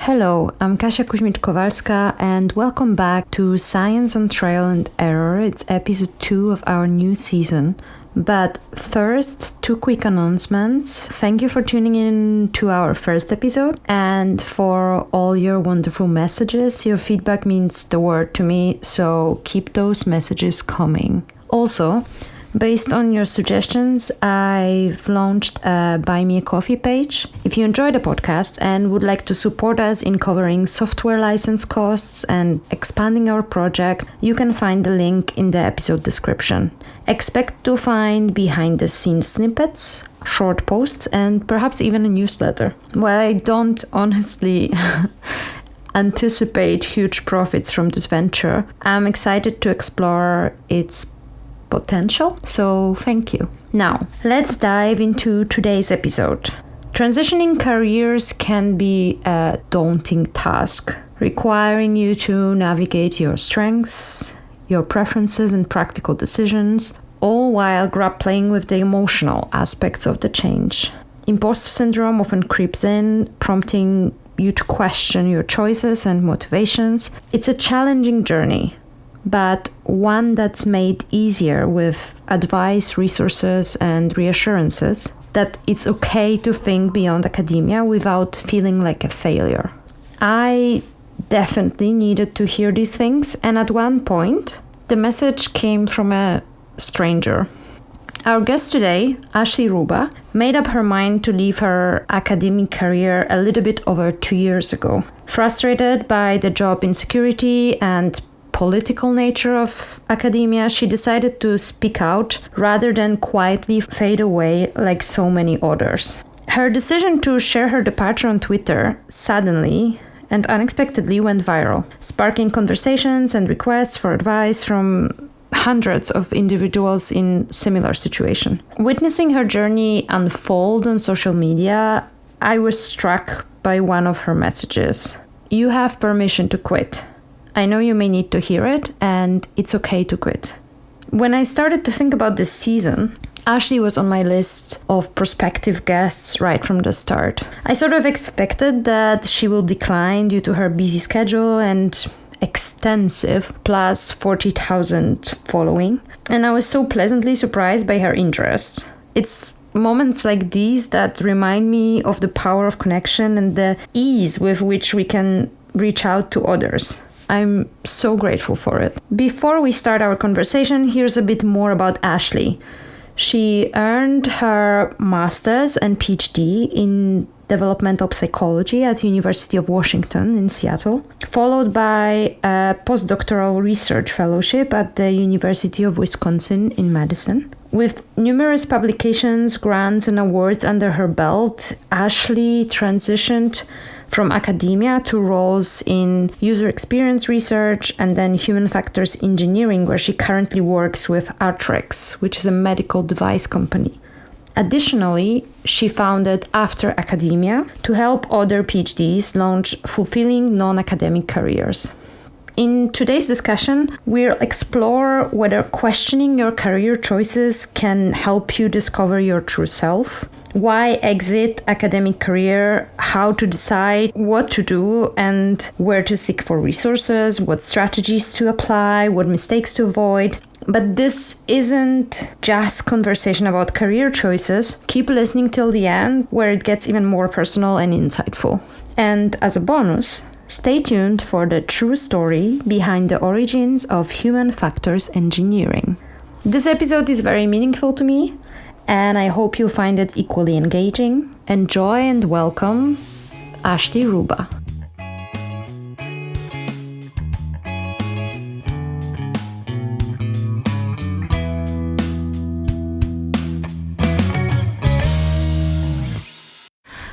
Hello, I'm Kasia Kuzmicz-Kowalska and welcome back to Science on Trial and Error. It's episode 2 of our new season. But first, 2 quick announcements. Thank you for tuning in to our first episode and for all your wonderful messages. Your feedback means the world to me, so keep those messages coming. Also, based on your suggestions, I've launched a Buy Me a Coffee page. If you enjoy the podcast and would like to support us in covering software license costs and expanding our project, you can find the link in the episode description. Expect to find behind-the-scenes snippets, short posts, and perhaps even a newsletter. While I don't honestly anticipate huge profits from this venture, I'm excited to explore its potential, so thank you. Now, let's dive into today's episode. Transitioning careers can be a daunting task, requiring you to navigate your strengths, your preferences and practical decisions, all while grappling with the emotional aspects of the change. Imposter syndrome often creeps in, prompting you to question your choices and motivations. It's a challenging journey, but one that's made easier with advice, resources, and reassurances that it's okay to think beyond academia without feeling like a failure. I definitely needed to hear these things, and at one point, the message came from a stranger. Our guest today, Ashley Ruba, made up her mind to leave her academic career a little bit over 2 years ago. Frustrated by the job insecurity and political nature of academia, she decided to speak out rather than quietly fade away like so many others. Her decision to share her departure on Twitter suddenly and unexpectedly went viral, sparking conversations and requests for advice from hundreds of individuals in similar situation. Witnessing her journey unfold on social media, I was struck by one of her messages. "You have permission to quit. I know you may need to hear it, and it's okay to quit." When I started to think about this season, Ashley was on my list of prospective guests right from the start. I sort of expected that she will decline due to her busy schedule and extensive plus 40,000 following, and I was so pleasantly surprised by her interest. It's moments like these that remind me of the power of connection and the ease with which we can reach out to others. I'm so grateful for it. Before we start our conversation, here's a bit more about Ashley. She earned her master's and PhD in developmental psychology at the University of Washington in Seattle, followed by a postdoctoral research fellowship at the University of Wisconsin in Madison. With numerous publications, grants, and awards under her belt, Ashley transitioned from academia to roles in user experience research and then human factors engineering, where she currently works with Arthrex, which is a medical device company. Additionally, she founded After Academia to help other PhDs launch fulfilling non-academic careers. In today's discussion, we'll explore whether questioning your career choices can help you discover your true self, why exit academic career, how to decide what to do and where to seek for resources, what strategies to apply, what mistakes to avoid. But this isn't just conversation about career choices. Keep listening till the end, where it gets even more personal and insightful. And as a bonus, stay tuned for the true story behind the origins of human factors engineering. This episode is very meaningful to me, and I hope you find it equally engaging. Enjoy and welcome Ashley Ruba.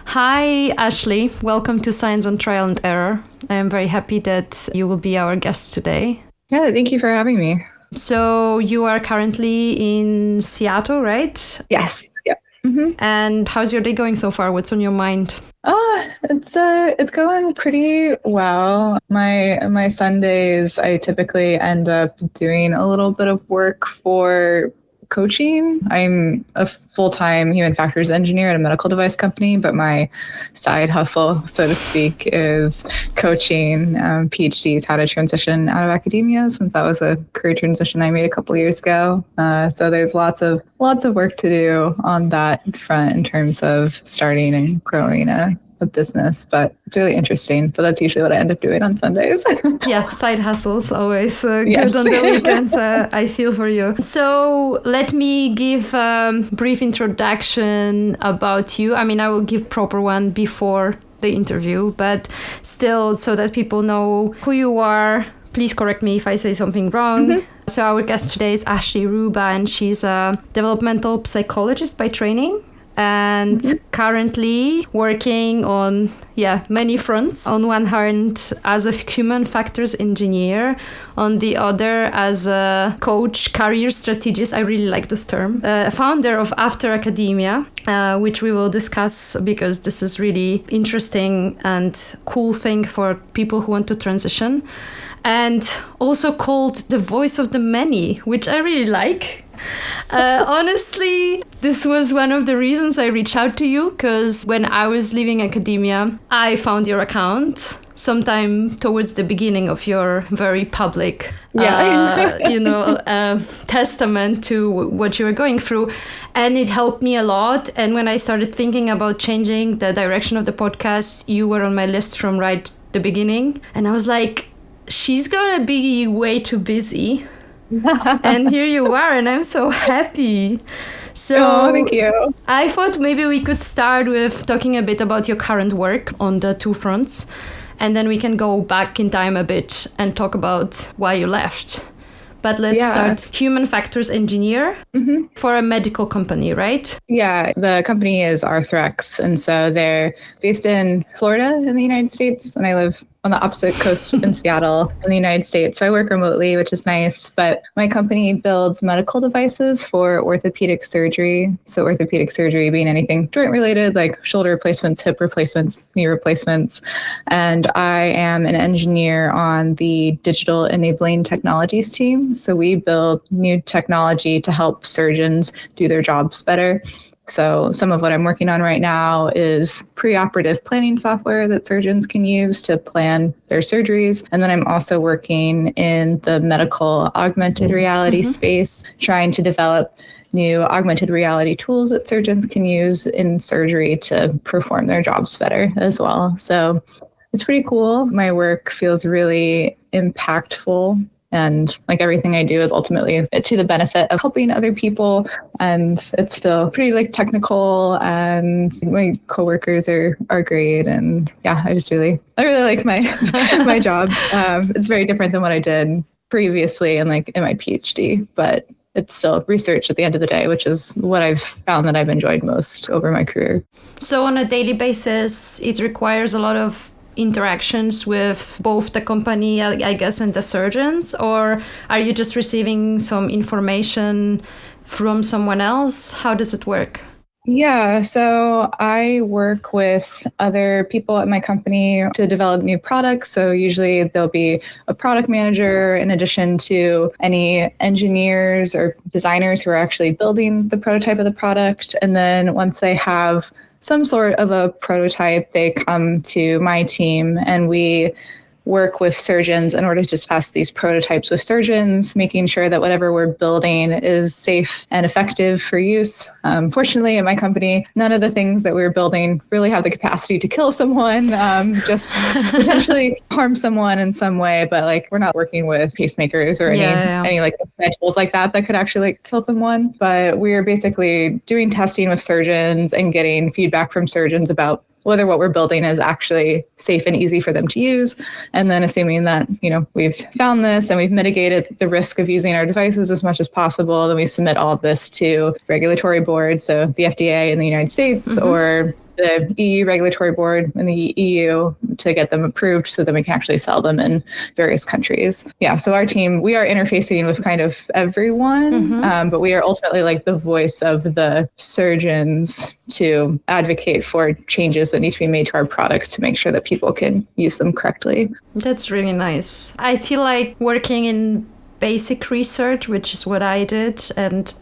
Hi, Ashley. Welcome to Science on Trial and Error. I am very happy that you will be our guest today. Yeah, thank you for having me. So you are currently in Seattle, right? Yes. Yep. Mm-hmm. And how's your day going so far? What's on your mind? It's going pretty well. My Sundays, I typically end up doing a little bit of work for coaching. I'm a full-time human factors engineer at a medical device company, but my side hustle, so to speak, is coaching PhDs how to transition out of academia, since that was a career transition I made a couple years ago. So there's lots of work to do on that front in terms of starting and growing a business, but it's really interesting. But that's usually what I end up doing on Sundays. Yeah, side hustles always Yes. good on the weekends. I feel for you. So let me give a brief introduction about you. I mean, I will give proper one before the interview, but still, so that people know who you are. Please correct me if I say something wrong. Mm-hmm. So our guest today is Ashley Ruba, and she's a developmental psychologist by training, and currently working on many fronts. On one hand, as a human factors engineer, on the other as a coach, career strategist. I really like this term. Founder of After Academia, which we will discuss because this is really interesting and cool thing for people who want to transition. And also called the voice of the many, which I really like. Honestly, this was one of the reasons I reached out to you, because when I was leaving academia, I found your account sometime towards the beginning of your very public, testament to what you were going through. And it helped me a lot. And when I started thinking about changing the direction of the podcast, you were on my list from right the beginning. And I was like, she's gonna be way too busy. And here you are, and I'm so happy. So thank you. I thought maybe we could start with talking a bit about your current work on the two fronts, and then we can go back in time a bit and talk about why you left. But let's start. Human factors engineer for a medical company, right? Yeah, the company is Arthrex, and so they're based in Florida in the United States, and I live on the opposite coast in Seattle in the United States. So I work remotely, which is nice, but my company builds medical devices for orthopedic surgery. So orthopedic surgery being anything joint related, like shoulder replacements, hip replacements, knee replacements. And I am an engineer on the digital enabling technologies team. So we build new technology to help surgeons do their jobs better. So some of what I'm working on right now is preoperative planning software that surgeons can use to plan their surgeries. And then I'm also working in the medical augmented reality space, trying to develop new augmented reality tools that surgeons can use in surgery to perform their jobs better as well. So it's pretty cool. My work feels really impactful. And like everything I do is ultimately to the benefit of helping other people. And it's still pretty like technical, and my coworkers are great. And yeah, I really like my job. It's very different than what I did previously in my PhD, but it's still research at the end of the day, which is what I've found that I've enjoyed most over my career. So on a daily basis, it requires a lot of interactions with both the company, I guess, and the surgeons, or are you just receiving some information from someone else? How does it work? Yeah, so I work with other people at my company to develop new products. So usually there'll be a product manager in addition to any engineers or designers who are actually building the prototype of the product. And then once they have some sort of a prototype, they come to my team and we work with surgeons in order to test these prototypes with surgeons, making sure that whatever we're building is safe and effective for use. Fortunately, at my company, none of the things that we're building really have the capacity to kill someone, just potentially harm someone in some way. But we're not working with pacemakers or any tools like that could actually kill someone. But we're basically doing testing with surgeons and getting feedback from surgeons about whether what we're building is actually safe and easy for them to use. And then assuming that, we've found this and we've mitigated the risk of using our devices as much as possible, then we submit all of this to regulatory boards. So the FDA in the United States or the EU regulatory board in the EU to get them approved so that we can actually sell them in various countries. Yeah, so our team, we are interfacing with kind of everyone, but we are ultimately the voice of the surgeons to advocate for changes that need to be made to our products to make sure that people can use them correctly. That's really nice. I feel like working in basic research, which is what I did. And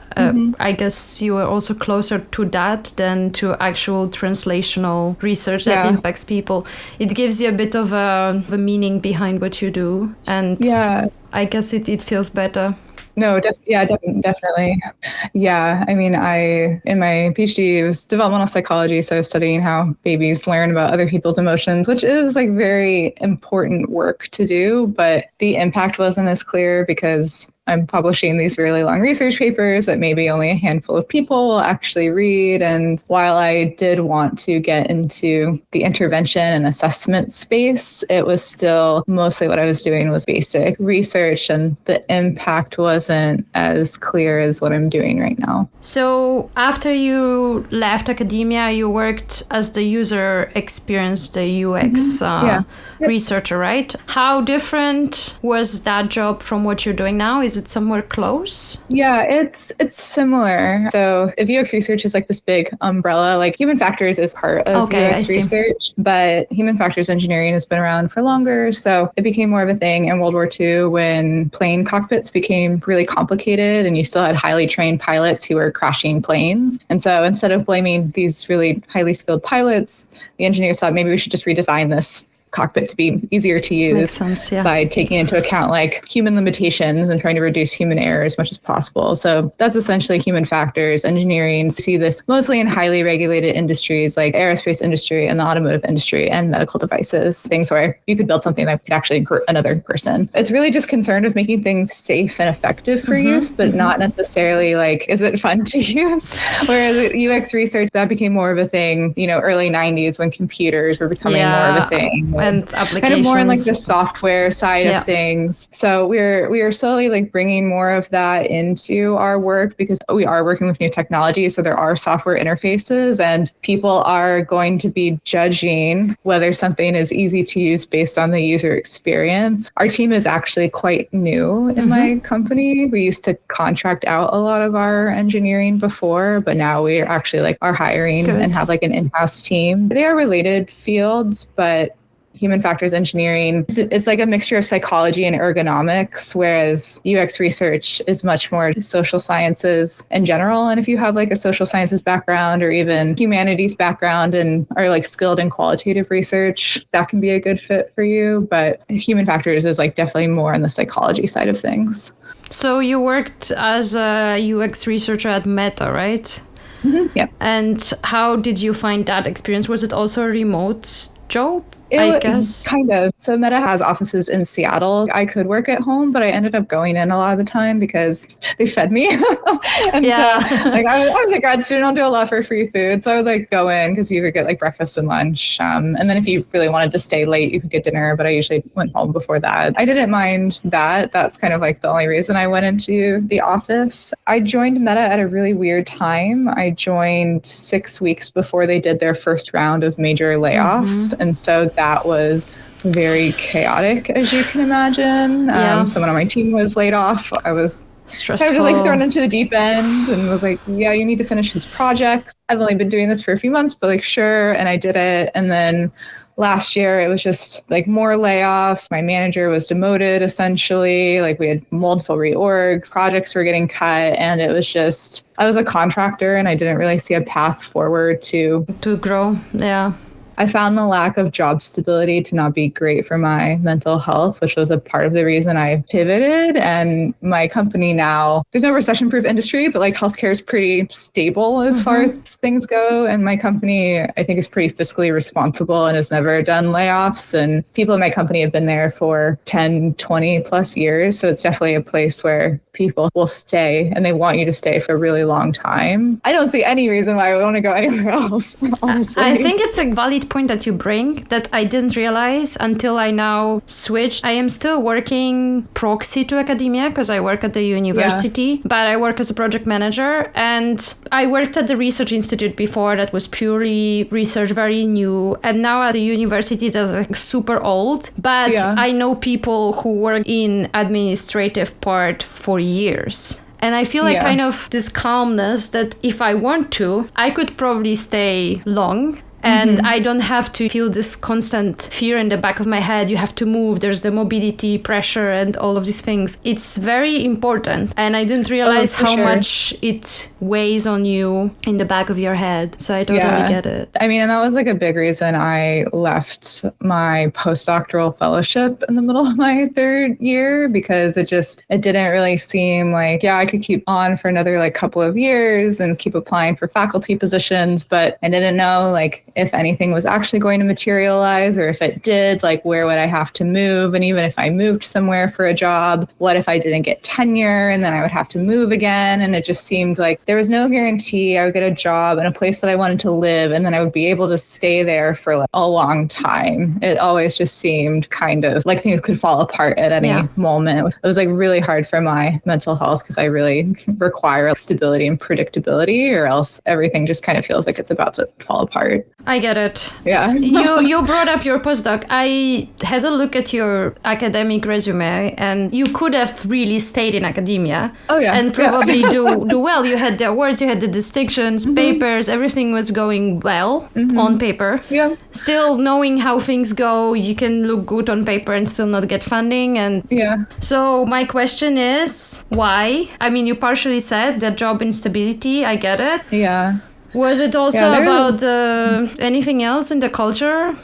I guess you are also closer to that than to actual translational research that impacts people. It gives you a bit of a meaning behind what you do. And I guess it feels better. No, definitely. Yeah, I mean, in my PhD, it was developmental psychology, so I was studying how babies learn about other people's emotions, which is like very important work to do, but the impact wasn't as clear because I'm publishing these really long research papers that maybe only a handful of people will actually read. And while I did want to get into the intervention and assessment space, it was still mostly what I was doing was basic research, and the impact wasn't as clear as what I'm doing right now. So after you left academia, you worked as the user experience, the UX researcher, right? How different was that job from what you're doing now? Is it somewhere close? Yeah, it's similar. So if UX research is like this big umbrella, like human factors is part of UX research, but human factors engineering has been around for longer. So it became more of a thing in World War II when plane cockpits became really complicated and you still had highly trained pilots who were crashing planes. And so instead of blaming these really highly skilled pilots, the engineers thought maybe we should just redesign this cockpit to be easier to use by taking into account like human limitations and trying to reduce human error as much as possible. So that's essentially human factors engineering. You see this mostly in highly regulated industries like aerospace industry and the automotive industry and medical devices, things where you could build something that could actually hurt another person. It's really just concerned with making things safe and effective for use, but not necessarily like, is it fun to use? Whereas UX research, that became more of a thing, early 90s when computers were becoming more of a thing. And applications. Kind of more in like the software side of things. So we are slowly like bringing more of that into our work because we are working with new technology. So there are software interfaces and people are going to be judging whether something is easy to use based on the user experience. Our team is actually quite new in my company. We used to contract out a lot of our engineering before, but now we actually are hiring and have like an in-house team. They are related fields, but human factors engineering, it's like a mixture of psychology and ergonomics, whereas UX research is much more social sciences in general. And if you have like a social sciences background or even humanities background and are like skilled in qualitative research, that can be a good fit for you. But human factors is like definitely more on the psychology side of things. So you worked as a UX researcher at Meta, right? Yeah. And how did you find that experience? Was it also a remote job? I guess. Kind of. So Meta has offices in Seattle. I could work at home, but I ended up going in a lot of the time because they fed me. And so I was a grad student, I'll do a lot for free food. So I would go in because you could get breakfast and lunch. And then if you really wanted to stay late, you could get dinner, but I usually went home before that. I didn't mind that. That's kind of the only reason I went into the office. I joined Meta at a really weird time. I joined 6 weeks before they did their first round of major layoffs. And so that was very chaotic, as you can imagine. Someone on my team was laid off. I was stressful. I was just thrown into the deep end and was like, yeah, you need to finish this project. I've only been doing this for a few months, but sure. And I did it. And then last year, it was just more layoffs. My manager was demoted, essentially. We had multiple reorgs, projects were getting cut. And it was just, I was a contractor and I didn't really see a path forward to grow. Yeah. I found the lack of job stability to not be great for my mental health, which was a part of the reason I pivoted. And my company now, there's no recession-proof industry, but healthcare is pretty stable as far as things go. And my company, I think, is pretty fiscally responsible and has never done layoffs. And people in my company have been there for 10, 20 plus years. So it's definitely a place where people will stay and they want you to stay for a really long time. I don't see any reason why I would want to go anywhere else, honestly. I think it's a valid point that you bring that I didn't realize until I now switched. I am still working proxy to academia because I work at the university, but I work as a project manager, and I worked at the research institute before that was purely research, very new, and now at the university that's super old, but I know people who work in administrative part for years. And I feel kind of this calmness that if I want to, I could probably stay long And I don't have to feel this constant fear in the back of my head. You have to move. There's the mobility pressure and all of these things. It's very important. And I didn't realize how much it weighs on you in the back of your head. So I totally get it. I mean, and that was like a big reason I left my postdoctoral fellowship in the middle of my third year, because it didn't really seem like, I could keep on for another like couple of years and keep applying for faculty positions, but I didn't know like if anything was actually going to materialize, or if it did, like where would I have to move? And even if I moved somewhere for a job, what if I didn't get tenure and then I would have to move again? And it just seemed like there was no guarantee I would get a job in a place that I wanted to live and then I would be able to stay there for like a long time. It always just seemed kind of like things could fall apart at any moment. It was like really hard for my mental health, because I really require stability and predictability, or else everything just kind of feels like it's about to fall apart. I get it. Yeah. You brought up your postdoc. I had a look at your academic resume, and you could have really stayed in academia. Oh, yeah. And probably do well. You had the awards, you had the distinctions, papers, everything was going well on paper. Yeah. Still, knowing how things go, you can look good on paper and still not get funding. And so my question is, why? I mean, you partially said the job instability. I get it. Yeah. Was it also about anything else in the culture?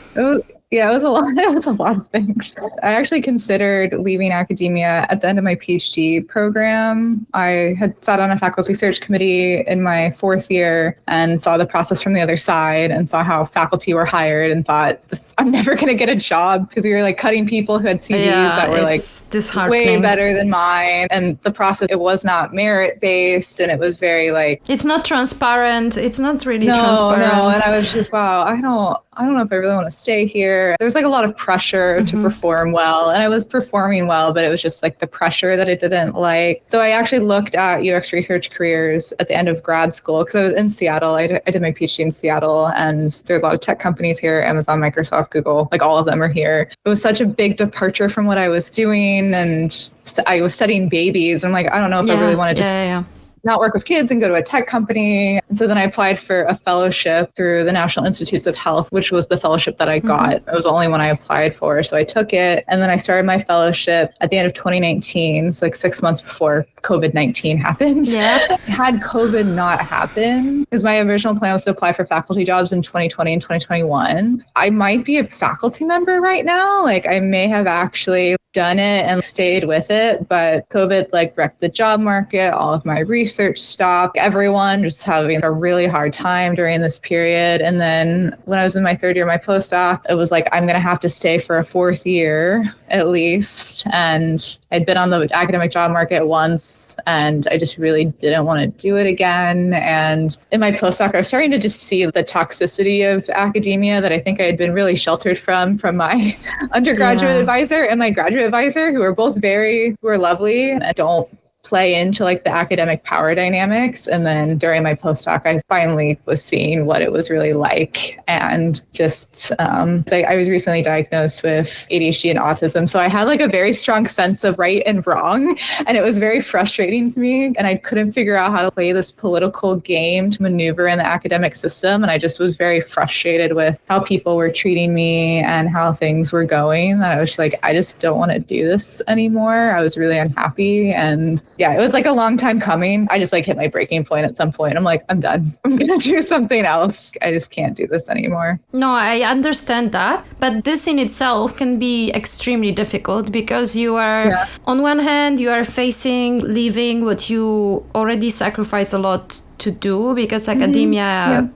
It was a lot. It was a lot of things. I actually considered leaving academia at the end of my PhD program. I had sat on a faculty search committee in my fourth year and saw the process from the other side, and saw how faculty were hired, and thought, I'm never going to get a job, because we were like cutting people who had CVs that were like way better than mine. And the process, it was not merit based, and it was very like, it's not transparent. It's not really transparent. No. And I was just, wow, I don't know if I really want to stay here. There was like a lot of pressure to perform well, and I was performing well, but it was just like the pressure that I didn't like. So I actually looked at UX research careers at the end of grad school, because I was in Seattle. I did my PhD in Seattle, and there's a lot of tech companies here, Amazon, Microsoft, Google, like all of them are here. It was such a big departure from what I was doing, and I was studying babies. I'm like, I don't know if I really want to just not work with kids and go to a tech company. And so then I applied for a fellowship through the National Institutes of Health, which was the fellowship that I got. It was the only one I applied for. So I took it. And then I started my fellowship at the end of 2019. So like 6 months before COVID-19 happened. Yeah. Had COVID not happened, because my original plan was to apply for faculty jobs in 2020 and 2021. I might be a faculty member right now. Like I may have actually done it and stayed with it, but COVID like wrecked the job market. All of my research stopped. Everyone just having a really hard time during this period. And then when I was in my third year, my postdoc, it was like, I'm going to have to stay for a fourth year at least. And I'd been on the academic job market once, and I just really didn't want to do it again. And in my postdoc, I was starting to just see the toxicity of academia that I think I had been really sheltered from my undergraduate advisor and my graduate advisor, who are lovely and don't play into like the academic power dynamics. And then during my postdoc, I finally was seeing what it was really like. And just I was recently diagnosed with ADHD and autism. So I had like a very strong sense of right and wrong. And it was very frustrating to me. And I couldn't figure out how to play this political game to maneuver in the academic system. And I just was very frustrated with how people were treating me and how things were going. That I was just like, I just don't want to do this anymore. I was really unhappy. And it was like a long time coming. I just like hit my breaking point at some point. I'm like, I'm done. I'm going to do something else. I just can't do this anymore. No, I understand that. But this in itself can be extremely difficult, because you are, on one hand, you are facing leaving what you already sacrificed a lot to do, because academia,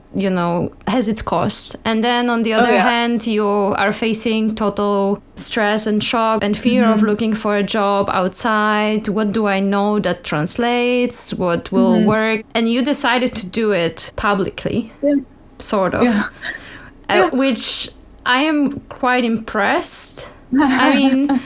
has its cost. And then on the other hand, you are facing total stress and shock and fear of looking for a job outside. What do I know that translates? What will work? And you decided to do it publicly, sort of, which I am quite impressed. I mean,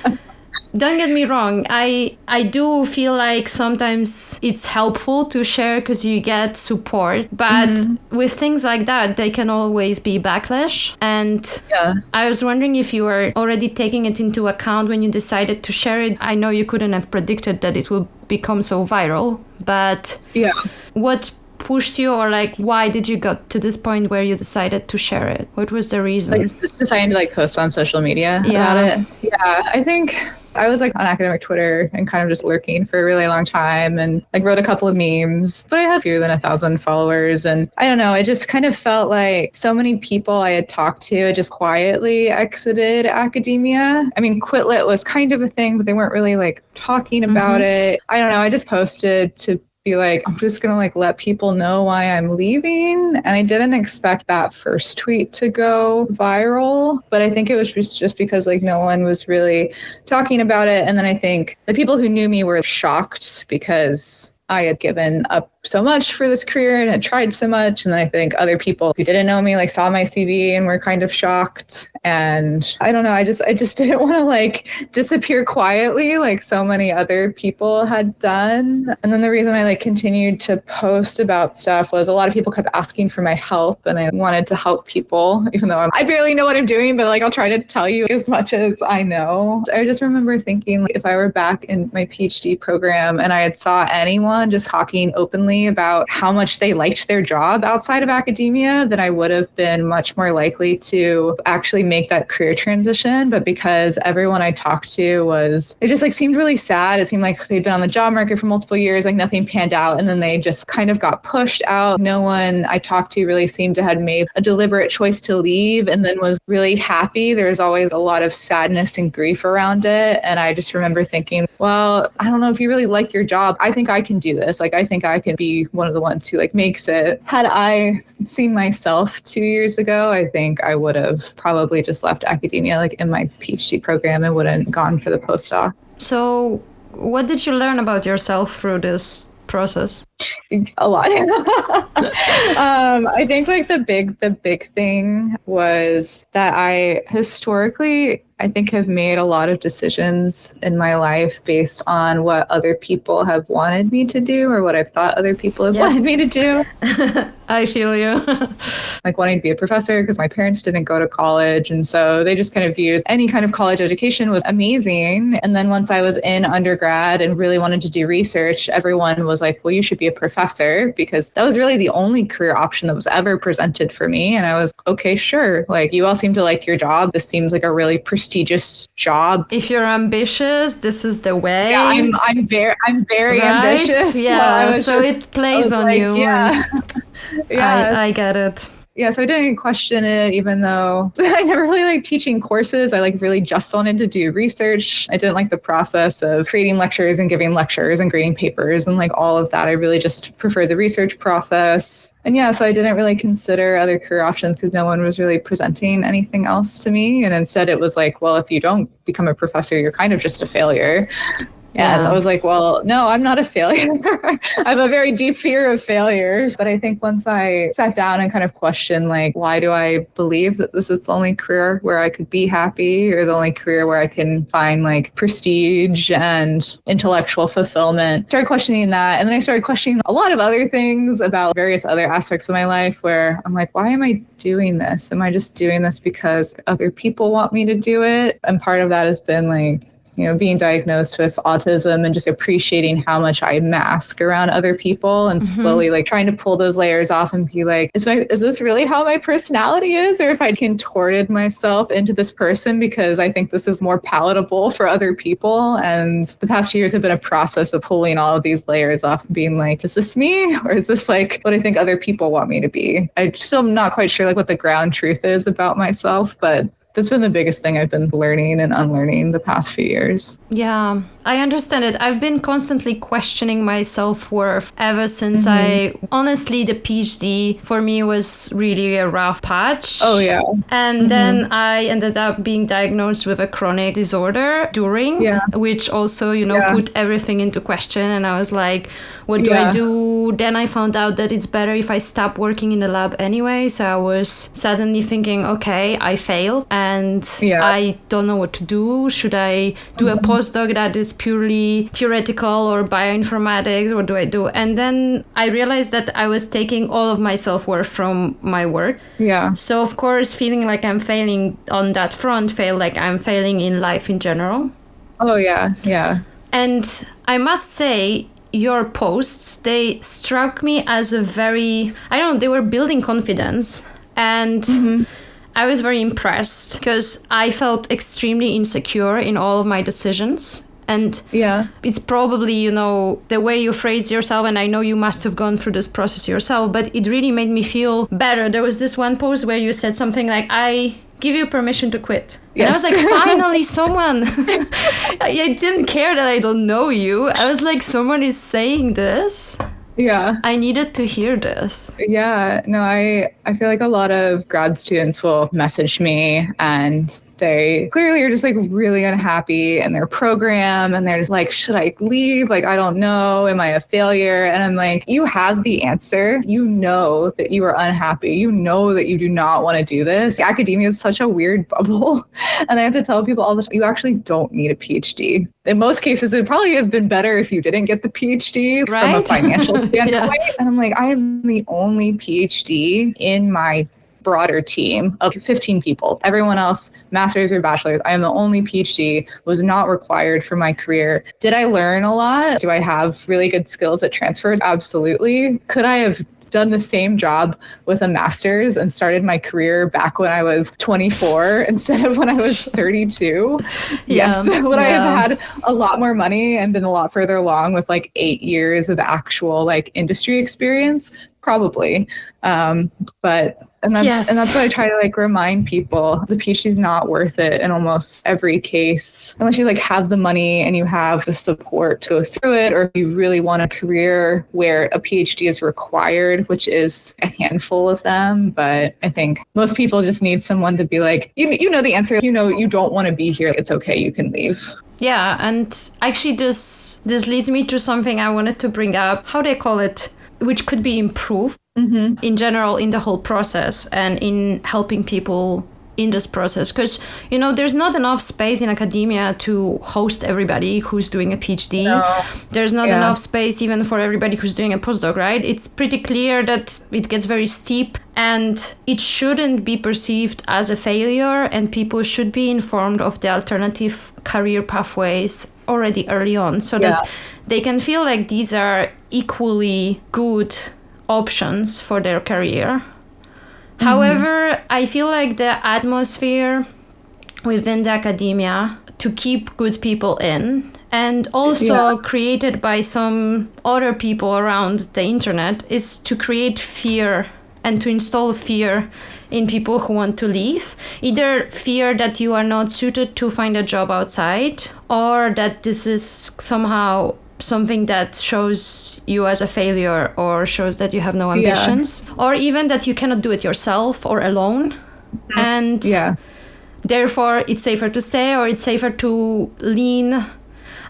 don't get me wrong, I do feel like sometimes it's helpful to share because you get support, but with things like that, they can always be backlash. And I was wondering if you were already taking it into account when you decided to share it. I know you couldn't have predicted that it would become so viral, but what pushed you, or like why did you got to this point where you decided to share it? What was the reason? Like deciding to like post on social media about it. Yeah, I think I was like on academic Twitter and kind of just lurking for a really long time and like wrote a couple of memes, but I had fewer than 1,000 followers. And I don't know, it just kind of felt like so many people I had talked to had just quietly exited academia. I mean, Quit Lit was kind of a thing, but they weren't really like talking about it. I don't know, I just posted to be like, I'm just going to like let people know why I'm leaving. And I didn't expect that first tweet to go viral, but I think it was just because like no one was really talking about it. And then I think the people who knew me were shocked because I had given up so much for this career and had tried so much. And then I think other people who didn't know me like saw my CV and were kind of shocked. And I don't know, I just didn't want to like disappear quietly like so many other people had done. And then the reason I like continued to post about stuff was a lot of people kept asking for my help, and I wanted to help people, even though I barely know what I'm doing, but like I'll try to tell you as much as I know. I just remember thinking like, if I were back in my PhD program and I had saw anyone just talking openly about how much they liked their job outside of academia, then I would have been much more likely to actually make that career transition. But because everyone I talked to it just like seemed really sad. It seemed like they'd been on the job market for multiple years, like nothing panned out. And then they just kind of got pushed out. No one I talked to really seemed to had made a deliberate choice to leave and then was really happy. There was always a lot of sadness and grief around it. And I just remember thinking, well, I don't know if you really like your job. I think I can do this. Like, I think I can be one of the ones who like makes it. Had I seen myself 2 years ago, I think I would have probably just left academia like in my PhD program and wouldn't gone for the postdoc. So what did you learn about yourself through this process? A lot. I think like the big thing was that I historically, I think, have made a lot of decisions in my life based on what other people have wanted me to do or what I've thought other people have wanted me to do. I feel you. Like wanting to be a professor because my parents didn't go to college. And so they just kind of viewed any kind of college education was amazing. And then once I was in undergrad and really wanted to do research, everyone was like, well, you should be a professor, because that was really the only career option that was ever presented for me. And I was, okay, sure. Like, you all seem to like your job. This seems like a really prestigious job. If you're ambitious, this is the way. Yeah, I'm very ambitious. Yeah, so it plays on like, you. Yeah. Yeah, I get it. Yeah, so I didn't question it, even though I never really liked teaching courses. I like really just wanted to do research. I didn't like the process of creating lectures and giving lectures and grading papers and like all of that. I really just preferred the research process. And yeah, so I didn't really consider other career options because no one was really presenting anything else to me. And instead it was like, well, if you don't become a professor, you're kind of just a failure. And I was like, well, no, I'm not a failure. I have a very deep fear of failure. But I think once I sat down and kind of questioned, like, why do I believe that this is the only career where I could be happy, or the only career where I can find like prestige and intellectual fulfillment? Started questioning that. And then I started questioning a lot of other things about various other aspects of my life where I'm like, why am I doing this? Am I just doing this because other people want me to do it? And part of that has been like, you know, being diagnosed with autism and just appreciating how much I mask around other people and slowly like trying to pull those layers off and be like, is this really how my personality is? Or if I contorted myself into this person because I think this is more palatable for other people. And the past 2 years have been a process of pulling all of these layers off and being like, is this me? Or is this like what I think other people want me to be? I still am not quite sure like what the ground truth is about myself, but that's been the biggest thing I've been learning and unlearning the past few years. Yeah, I understand it. I've been constantly questioning my self-worth ever since honestly, the PhD for me was really a rough patch. Oh, yeah. And then I ended up being diagnosed with a chronic disorder which also, put everything into question. And I was like, what do I do? Then I found out that it's better if I stop working in the lab anyway. So I was suddenly thinking, okay, I failed. And I don't know what to do. Should I do a postdoc that is purely theoretical or bioinformatics? What do I do? And then I realized that I was taking all of my self-worth from my work. Yeah. So of course, feeling like I'm failing on that front, feel like I'm failing in life in general. Oh, yeah. Yeah. And I must say, your posts, they struck me as a very, I don't know, they were building confidence. And I was very impressed because I felt extremely insecure in all of my decisions. And it's probably, you know, the way you phrase yourself, and I know you must have gone through this process yourself, but it really made me feel better. There was this one post where you said something like, I give you permission to quit. Yes. And I was like, finally, someone. I didn't care that I don't know you. I was like, someone is saying this. Yeah. I needed to hear this. Yeah. No, I feel like a lot of grad students will message me and they clearly are just like really unhappy in their program. And they're just like, should I leave? Like, I don't know. Am I a failure? And I'm like, you have the answer. You know that you are unhappy. You know that you do not want to do this. Academia is such a weird bubble. And I have to tell people all the time, you actually don't need a PhD. In most cases, it would probably have been better if you didn't get the PhD from a financial standpoint. And I'm like, I am the only PhD in my broader team of 15 people. Everyone else, master's or bachelor's. I am the only PhD, was not required for my career. Did I learn a lot? Do I have really good skills that transferred? Absolutely. Could I have done the same job with a master's and started my career back when I was 24 instead of when I was 32? Yes. Would I have had a lot more money and been a lot further along with like 8 years of actual like industry experience? Probably. And that's what I try to like remind people. The PhD is not worth it in almost every case, unless you like have the money and you have the support to go through it, or if you really want a career where a PhD is required, which is a handful of them. But I think most people just need someone to be like, you know the answer. You know you don't want to be here. It's okay. You can leave. Yeah, and actually this leads me to something I wanted to bring up. How do I call it? Which could be improved in general in the whole process and in helping people in this process. Because, you know, there's not enough space in academia to host everybody who's doing a PhD. No. There's not enough space even for everybody who's doing a postdoc, right? It's pretty clear that it gets very steep and it shouldn't be perceived as a failure, and people should be informed of the alternative career pathways already early on so that they can feel like these are equally good options for their career. However, I feel like the atmosphere within the academia to keep good people in, and also created by some other people around the internet, is to create fear and to install fear in people who want to leave. Either fear that you are not suited to find a job outside, or that this is somehow something that shows you as a failure or shows that you have no ambitions, or even that you cannot do it yourself or alone. And therefore it's safer to stay, or it's safer to lean.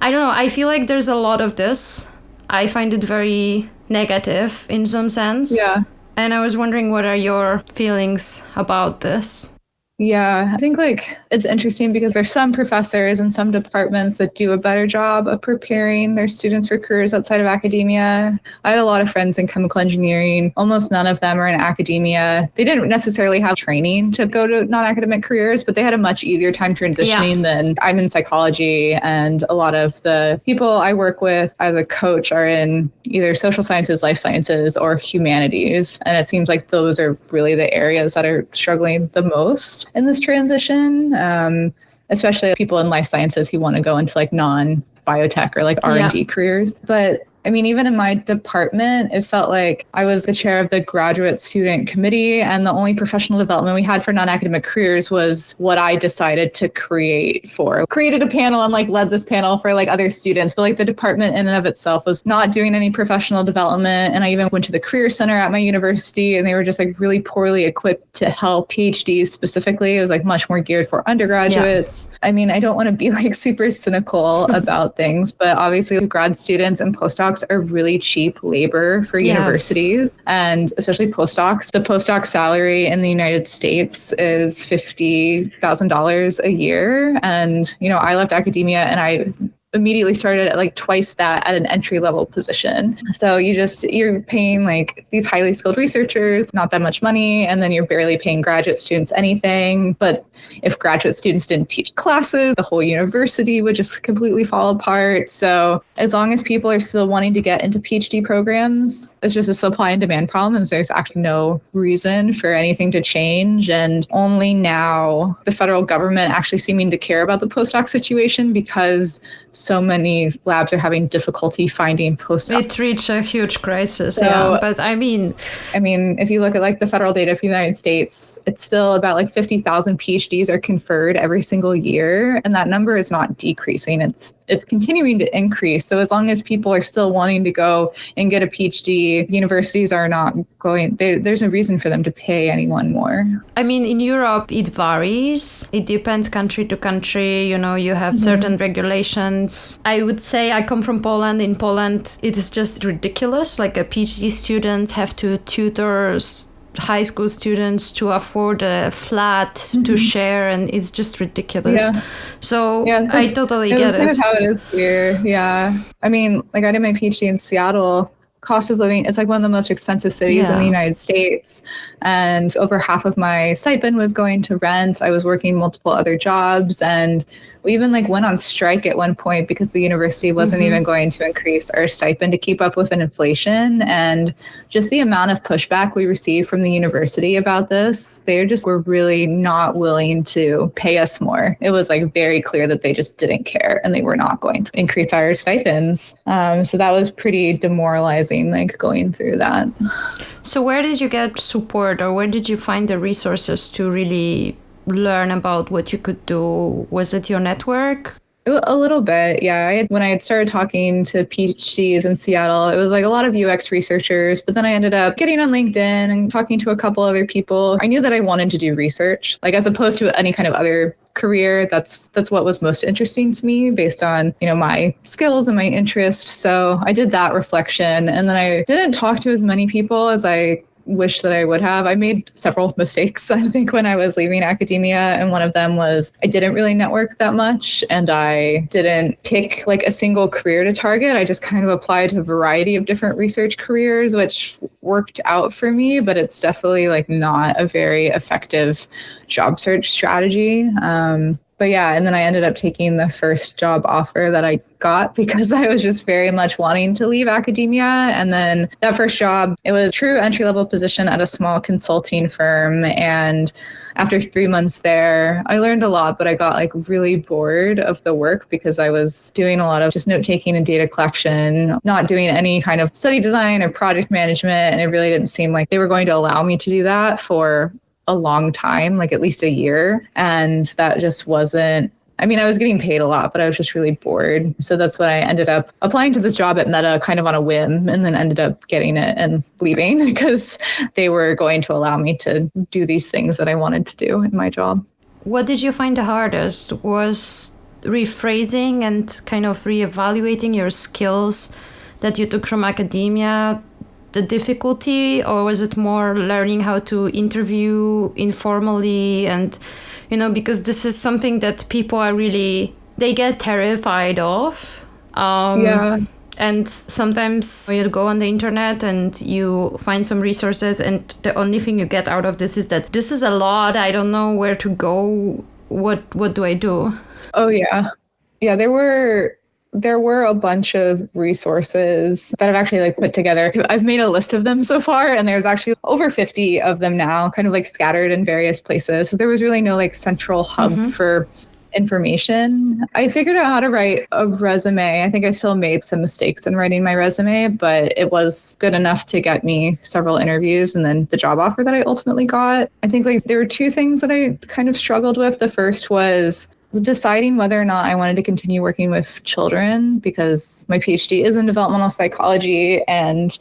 I don't know. I feel like there's a lot of this. I find it very negative in some sense. Yeah. And I was wondering, what are your feelings about this? Yeah, I think like it's interesting because there's some professors and some departments that do a better job of preparing their students for careers outside of academia. I had a lot of friends in chemical engineering. Almost none of them are in academia. They didn't necessarily have training to go to non-academic careers, but they had a much easier time transitioning than I'm in psychology. And a lot of the people I work with as a coach are in either social sciences, life sciences, or humanities. And it seems like those are really the areas that are struggling the most in this transition, especially people in life sciences who want to go into like non-biotech or like R&D careers. But I mean, even in my department, it felt like I was the chair of the graduate student committee, and the only professional development we had for non-academic careers was what I decided to created a panel and like led this panel for like other students. But like the department in and of itself was not doing any professional development. And I even went to the career center at my university, and they were just like really poorly equipped to help PhDs specifically. It was like much more geared for undergraduates. I mean, I don't want to be like super cynical about things, but obviously grad students and postdocs are really cheap labor for universities, and especially postdocs. The postdoc salary in the United States is $50,000 a year. And, you know, I left academia and I immediately started at like twice that at an entry level position. So you're paying like these highly skilled researchers not that much money, and then you're barely paying graduate students anything. But if graduate students didn't teach classes, the whole university would just completely fall apart. So as long as people are still wanting to get into PhD programs, it's just a supply and demand problem, and there's actually no reason for anything to change. And only now the federal government actually seeming to care about the postdoc situation, because so many labs are having difficulty finding postdocs. It reached a huge crisis, yeah. But I mean, if you look at like the federal data for the United States, it's still about like 50,000 PhDs are conferred every single year, and that number is not decreasing. It's continuing to increase. So as long as people are still wanting to go and get a PhD, universities are not going. There's no reason for them to pay anyone more. I mean, in Europe, it varies. It depends country to country. You know, you have certain regulations. I would say I come from Poland. In Poland, it is just ridiculous. Like a PhD student have to tutor high school students to afford a flat to share, and it's just ridiculous. Yeah. So yeah, I totally get it. That's kind of how it is here. Yeah. I mean, like I did my PhD in Seattle. Cost of living, it's like one of the most expensive cities in the United States. And over half of my stipend was going to rent. I was working multiple other jobs, and we even like went on strike at one point because the university wasn't even going to increase our stipend to keep up with an inflation. And just the amount of pushback we received from the university about this, they just were really not willing to pay us more. It was like very clear that they just didn't care, and they were not going to increase our stipends. So that was pretty demoralizing, like going through that. So where did you get support, or where did you find the resources to really learn about what you could do? Was it your network? A little bit, yeah. When I had started talking to PhDs in Seattle, it was like a lot of UX researchers, but then I ended up getting on LinkedIn and talking to a couple other people. I knew that I wanted to do research, like as opposed to any kind of other career. That's what was most interesting to me based on, you know, my skills and my interest. So I did that reflection, and then I didn't talk to as many people as I wish that I would have. I made several mistakes, I think, when I was leaving academia. And one of them was I didn't really network that much, and I didn't pick like a single career to target. I just kind of applied to a variety of different research careers, which worked out for me, but it's definitely like not a very effective job search strategy. But yeah, and then I ended up taking the first job offer that I got because I was just very much wanting to leave academia. And then that first job, it was a true entry-level position at a small consulting firm. And after 3 months there, I learned a lot, but I got like really bored of the work because I was doing a lot of just note-taking and data collection, not doing any kind of study design or project management. And it really didn't seem like they were going to allow me to do that for a long time, like at least a year. And that just wasn't, I mean, I was getting paid a lot, but I was just really bored. So that's when I ended up applying to this job at Meta kind of on a whim, and then ended up getting it and leaving because they were going to allow me to do these things that I wanted to do in my job. What did you find the hardest? Was rephrasing and kind of reevaluating your skills that you took from academia the difficulty, or was it more learning how to interview informally? And, you know, because this is something that people are really, they get terrified of. And sometimes you go on the internet and you find some resources, and the only thing you get out of this is that this is a lot. I don't know where to go. What do I do? Oh, yeah. Yeah, there were a bunch of resources that I've actually like put together. I've made a list of them so far, and there's actually over 50 of them now, kind of like scattered in various places. So there was really no like central hub for information. I figured out how to write a resume. I think I still made some mistakes in writing my resume, but it was good enough to get me several interviews and then the job offer that I ultimately got. I think like there were two things that I kind of struggled with. The first was deciding whether or not I wanted to continue working with children, because my PhD is in developmental psychology, and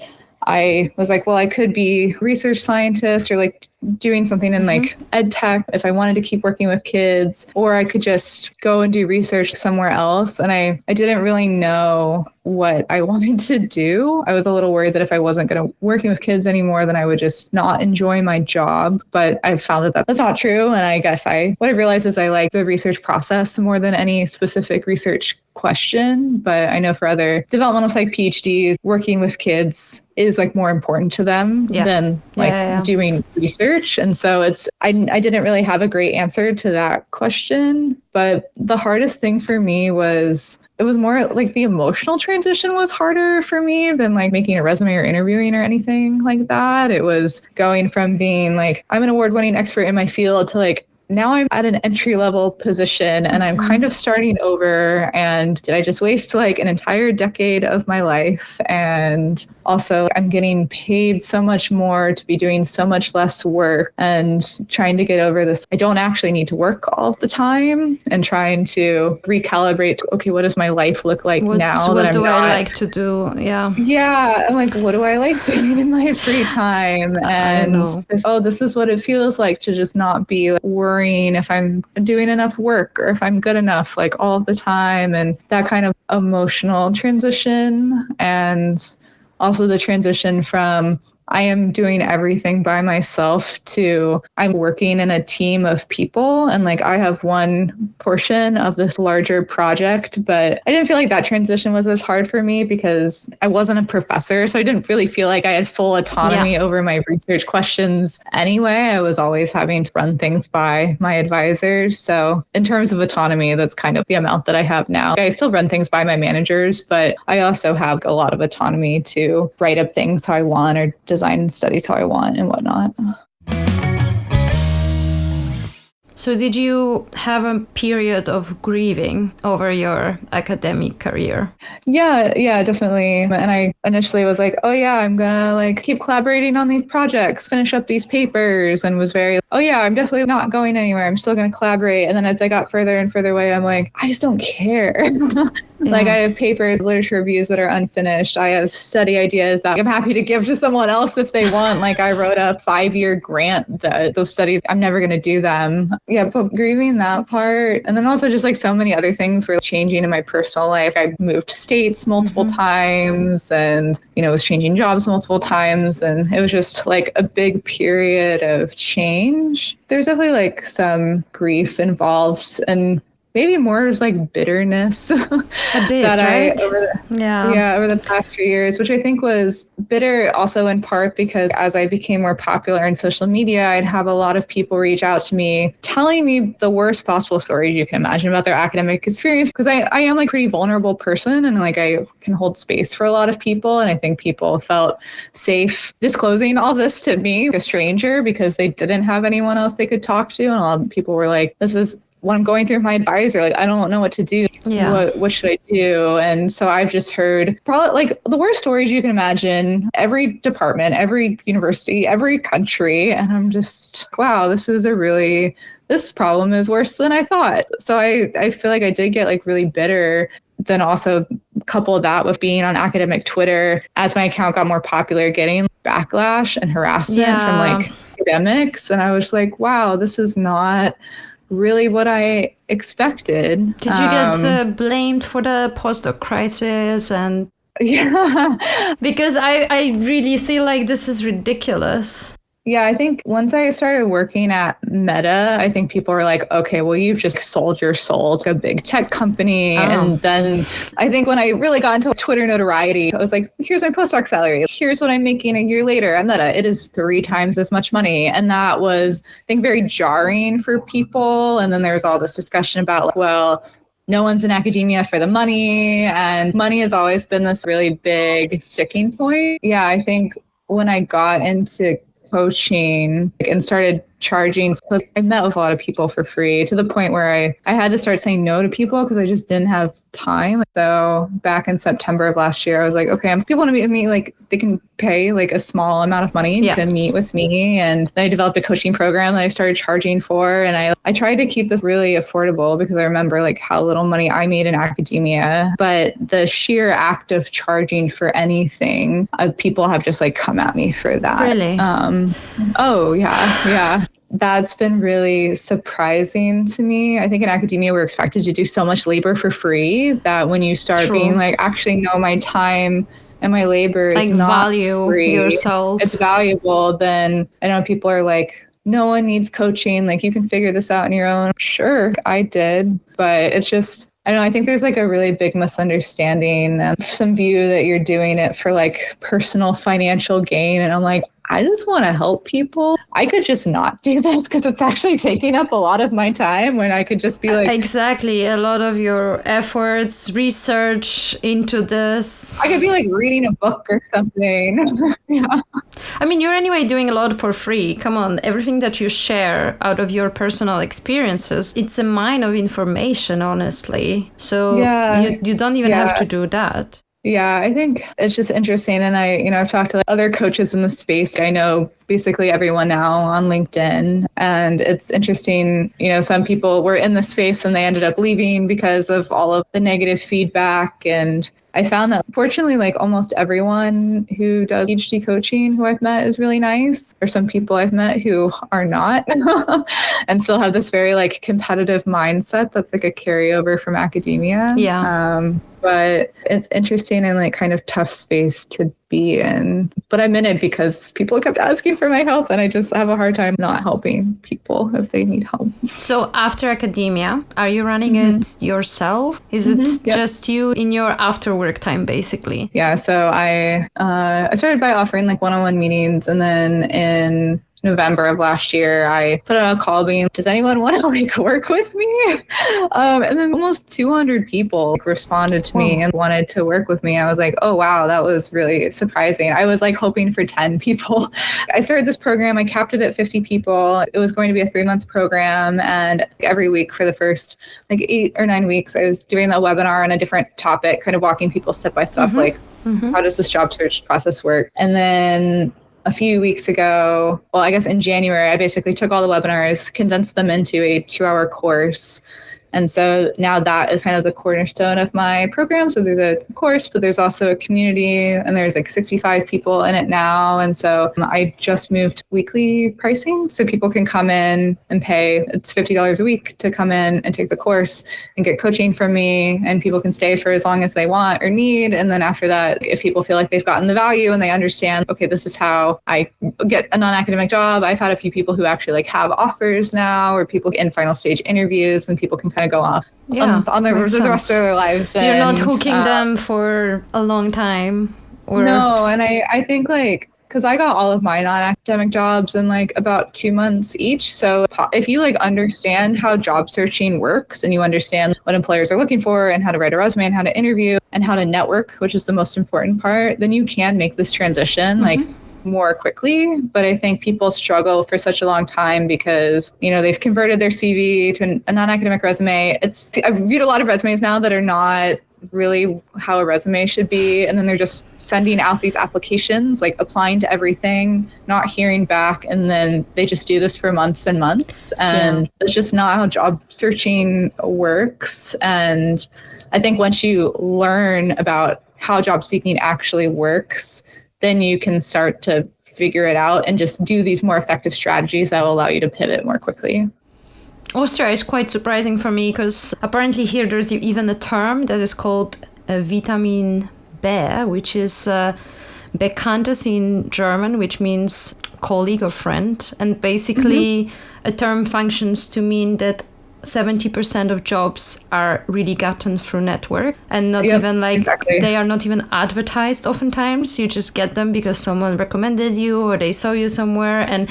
I was like, well, I could be research scientist or like doing something in like ed tech if I wanted to keep working with kids, or I could just go and do research somewhere else. And I didn't really know what I wanted to do. I was a little worried that if I wasn't going to working with kids anymore, then I would just not enjoy my job. But I found that that's not true. And I guess what I realized is I like the research process more than any specific research question, but I know for other developmental psych PhDs, working with kids is like more important to them than like doing research. And so I didn't really have a great answer to that question, but the hardest thing for me was it was more like the emotional transition was harder for me than like making a resume or interviewing or anything like that. It was going from being like, I'm an award-winning expert in my field to like, now I'm at an entry-level position and I'm kind of starting over. And did I just waste like an entire decade of my life? And also I'm getting paid so much more to be doing so much less work and trying to get over this. I don't actually need to work all the time and trying to recalibrate. Okay, what does my life look like now that I'm not? What do I like to do? Yeah. I'm like, what do I like doing in my free time? And this is what it feels like to just not be like, worrying if I'm doing enough work or if I'm good enough like all the time, and that kind of emotional transition. And also the transition from I am doing everything by myself to I'm working in a team of people and like I have one portion of this larger project. But I didn't feel like that transition was as hard for me because I wasn't a professor. So I didn't really feel like I had full autonomy over my research questions anyway. I was always having to run things by my advisors. So in terms of autonomy, that's kind of the amount that I have now. I still run things by my managers, but I also have a lot of autonomy to write up things how I want or design studies how I want and whatnot. So did you have a period of grieving over your academic career? Yeah, definitely. And I initially was like, oh yeah, I'm gonna like keep collaborating on these projects, finish up these papers, and was very, oh yeah, I'm definitely not going anywhere. I'm still gonna collaborate. And then as I got further and further away, I'm like, I just don't care. Like I have papers, literature reviews that are unfinished. I have study ideas that I'm happy to give to someone else if they want. Like I wrote a 5-year grant that those studies, I'm never going to do them. Yeah, but grieving that part. And then also just like so many other things were changing in my personal life. I moved states multiple times and, was changing jobs multiple times. And it was just like a big period of change. There's definitely like some grief involved and maybe more just like bitterness a bit, that right? Over the past few years, which I think was bitter also in part because as I became more popular in social media, I'd have a lot of people reach out to me telling me the worst possible stories you can imagine about their academic experience because I am like a pretty vulnerable person and like I can hold space for a lot of people. And I think people felt safe disclosing all this to me, a stranger, because they didn't have anyone else they could talk to. And a lot of people were like, this is when I'm going through my advisor, like, I don't know what to do. What should I do? And so I've just heard probably like the worst stories you can imagine, every department, every university, every country. And I'm just, wow, this problem is worse than I thought. So I feel like I did get like really bitter. Then also couple that with being on academic Twitter, as my account got more popular, getting backlash and harassment from like academics. And I was like, wow, this is not really what I expected. Did you get blamed for the postdoc crisis? And because I really feel like this is ridiculous. Yeah, I think once I started working at Meta, I think people were like, okay, well, you've just sold your soul to a big tech company. And then I think when I really got into Twitter notoriety, I was like, here's my postdoc salary. Here's what I'm making a year later at Meta. It is 3 times as much money. And that was, I think, very jarring for people. And then there was all this discussion about, like, well, no one's in academia for the money. And money has always been this really big sticking point. Yeah, I think when I got into coaching and started charging, I met with a lot of people for free to the point where I had to start saying no to people because I just didn't have time. So back in September of last year, I was like, okay, people want to meet with me, like they can pay like a small amount of money to meet with me. And then I developed a coaching program that I started charging for. And I tried to keep this really affordable because I remember like how little money I made in academia. But the sheer act of charging for anything, people have just like come at me for that. Really? Yeah. That's been really surprising to me. I think in academia, we're expected to do so much labor for free that when you start being like, actually, no, my time and my labor is like not value free. Yourself. It's valuable. Then I know people are like, no one needs coaching. Like you can figure this out on your own. Sure, I did. But it's just I don't know, I think there's like a really big misunderstanding and some view that you're doing it for like personal financial gain. And I'm like, I just want to help people. I could just not do this because it's actually taking up a lot of my time when I could just be like... Exactly. A lot of your efforts, research into this. I could be like reading a book or something. Yeah. I mean, you're anyway doing a lot for free. Come on, everything that you share out of your personal experiences, it's a mine of information, honestly. So you don't even have to do that. Yeah, I think it's just interesting. And I've talked to other coaches in the space. I know basically everyone now on LinkedIn. And it's interesting, some people were in the space and they ended up leaving because of all of the negative feedback. And I found that fortunately, like almost everyone who does PhD coaching who I've met is really nice. There's some people I've met who are not and still have this very like competitive mindset that's like a carryover from academia. Yeah. But it's interesting and like kind of tough space to be in. But I'm in it because people kept asking for my help and I just have a hard time not helping people if they need help. So after academia, are you running it yourself? Is it just you in your after work time, basically? Yeah, so I started by offering like one-on-one meetings, and then in November of last year, I put out a call being, does anyone want to like work with me? And then almost 200 people like, responded to me and wanted to work with me. I was like, oh, wow, that was really surprising. I was like hoping for 10 people. I started this program. I capped it at 50 people. It was going to be a 3-month program. And every week for the first like 8 or 9 weeks, I was doing a webinar on a different topic, kind of walking people step by step, like how does this job search process work? And then a few weeks ago, well, I guess in January, I basically took all the webinars, condensed them into a 2-hour course. And so now that is kind of the cornerstone of my program. So there's a course, but there's also a community, and there's like 65 people in it now. And so I just moved weekly pricing. So people can come in and pay, it's $50 a week to come in and take the course and get coaching from me. And people can stay for as long as they want or need. And then after that, if people feel like they've gotten the value and they understand, okay, this is how I get a non-academic job. I've had a few people who actually like have offers now, or people in final stage interviews, and people can kind of go off on the rest of their lives. You're not hooking them for a long time. No, and I think like, because I got all of my non-academic jobs in like about 2 months each. So if you like understand how job searching works and you understand what employers are looking for and how to write a resume and how to interview and how to network, which is the most important part, then you can make this transition like more quickly. But I think people struggle for such a long time because, they've converted their CV to a non-academic resume. I've viewed a lot of resumes now that are not really how a resume should be. And then they're just sending out these applications, like applying to everything, not hearing back. And then they just do this for months and months. And it's just not how job searching works. And I think once you learn about how job seeking actually works, then you can start to figure it out and just do these more effective strategies that will allow you to pivot more quickly. Austria is quite surprising for me because apparently here there's even a term that is called Vitamin B, which is Bekanntes in German, which means colleague or friend. And basically a term functions to mean that 70% of jobs are really gotten through network and not even like they are not even advertised oftentimes. You just get them because someone recommended you or they saw you somewhere. And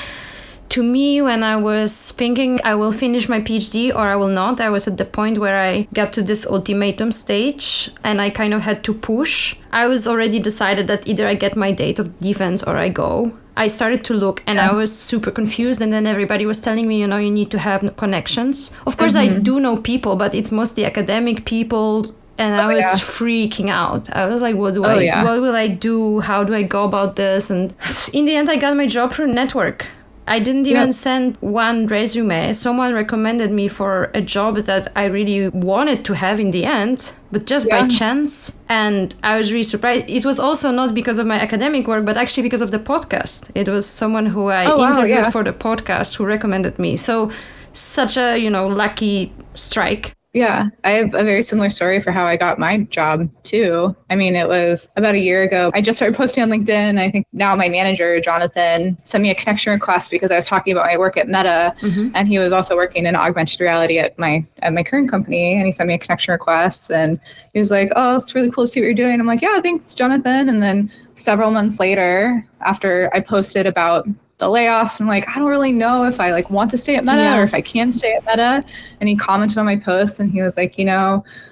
to me, when I was thinking I will finish my PhD or I will not, I was at the point where I got to this ultimatum stage and I kind of had to push. I was already decided that either I get my date of defense or I go. I started to look and I was super confused, and then everybody was telling me, you need to have connections. Of course, I do know people, but it's mostly academic people, and I was freaking out. I was like, what will I do? How do I go about this? And in the end, I got my job through network. I didn't even send one resume. Someone recommended me for a job that I really wanted to have in the end, but just by chance. And I was really surprised. It was also not because of my academic work, but actually because of the podcast. It was someone who I interviewed for the podcast who recommended me. So such a, lucky strike. Yeah, I have a very similar story for how I got my job too. I mean, it was about a year ago. I just started posting on LinkedIn. I think now my manager, Jonathan, sent me a connection request because I was talking about my work at Meta, and he was also working in augmented reality at my current company, and he sent me a connection request, and he was like, "Oh, it's really cool to see what you're doing." I'm like, "Yeah, thanks, Jonathan." And then several months later, after I posted about the layoffs, I'm like, I don't really know if I like want to stay at Meta or if I can stay at Meta. And he commented on my post and he was like,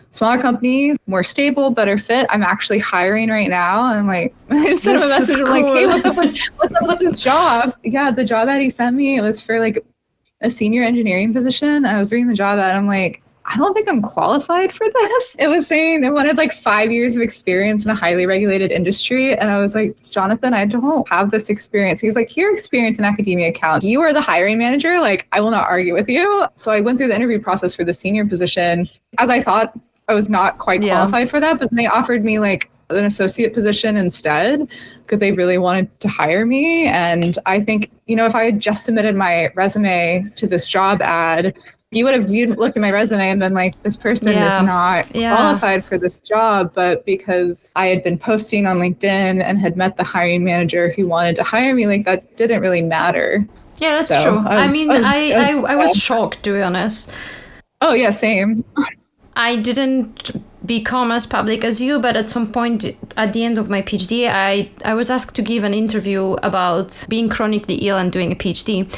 smaller company, more stable, better fit. I'm actually hiring right now. And I'm like, I just sent him a message. I'm like, hey, what's up with this job? Yeah, the job ad he sent me, it was for like a senior engineering position. I was reading the job ad. I'm like, I don't think I'm qualified for this. It was saying they wanted like 5 years of experience in a highly regulated industry. And I was like, Jonathan, I don't have this experience. He's like, your experience in academia counts. You are the hiring manager. Like, I will not argue with you. So I went through the interview process for the senior position. As I thought, I was not quite qualified for that, but they offered me like an associate position instead because they really wanted to hire me. And I think, if I had just submitted my resume to this job ad, you would have looked at my resume and been like, this person is not qualified for this job. But because I had been posting on LinkedIn and had met the hiring manager who wanted to hire me, like that didn't really matter. Yeah, that's true. I was shocked, to be honest. Oh, yeah, same. I didn't become as public as you, but at some point at the end of my PhD, I was asked to give an interview about being chronically ill and doing a PhD.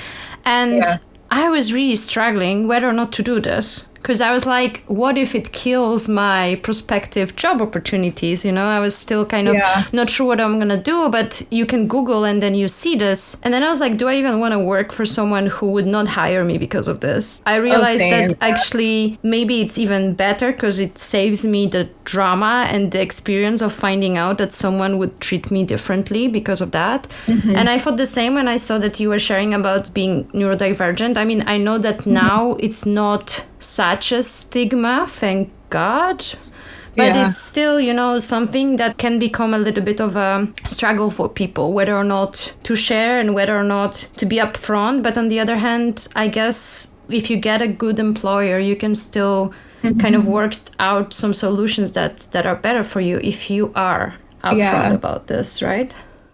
And I was really struggling whether or not to do this. Because I was like, what if it kills my prospective job opportunities? I was still kind of not sure what I'm going to do, but you can Google and then you see this. And then I was like, do I even want to work for someone who would not hire me because of this? I realized that actually maybe it's even better because it saves me the drama and the experience of finding out that someone would treat me differently because of that. And I thought the same when I saw that you were sharing about being neurodivergent. I mean, I know that now it's not such a stigma, thank God. But it's still, something that can become a little bit of a struggle for people, whether or not to share and whether or not to be upfront. But on the other hand, I guess if you get a good employer, you can still kind of work out some solutions that are better for you if you are upfront about this, right?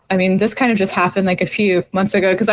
I mean, this kind of just happened like a few months ago because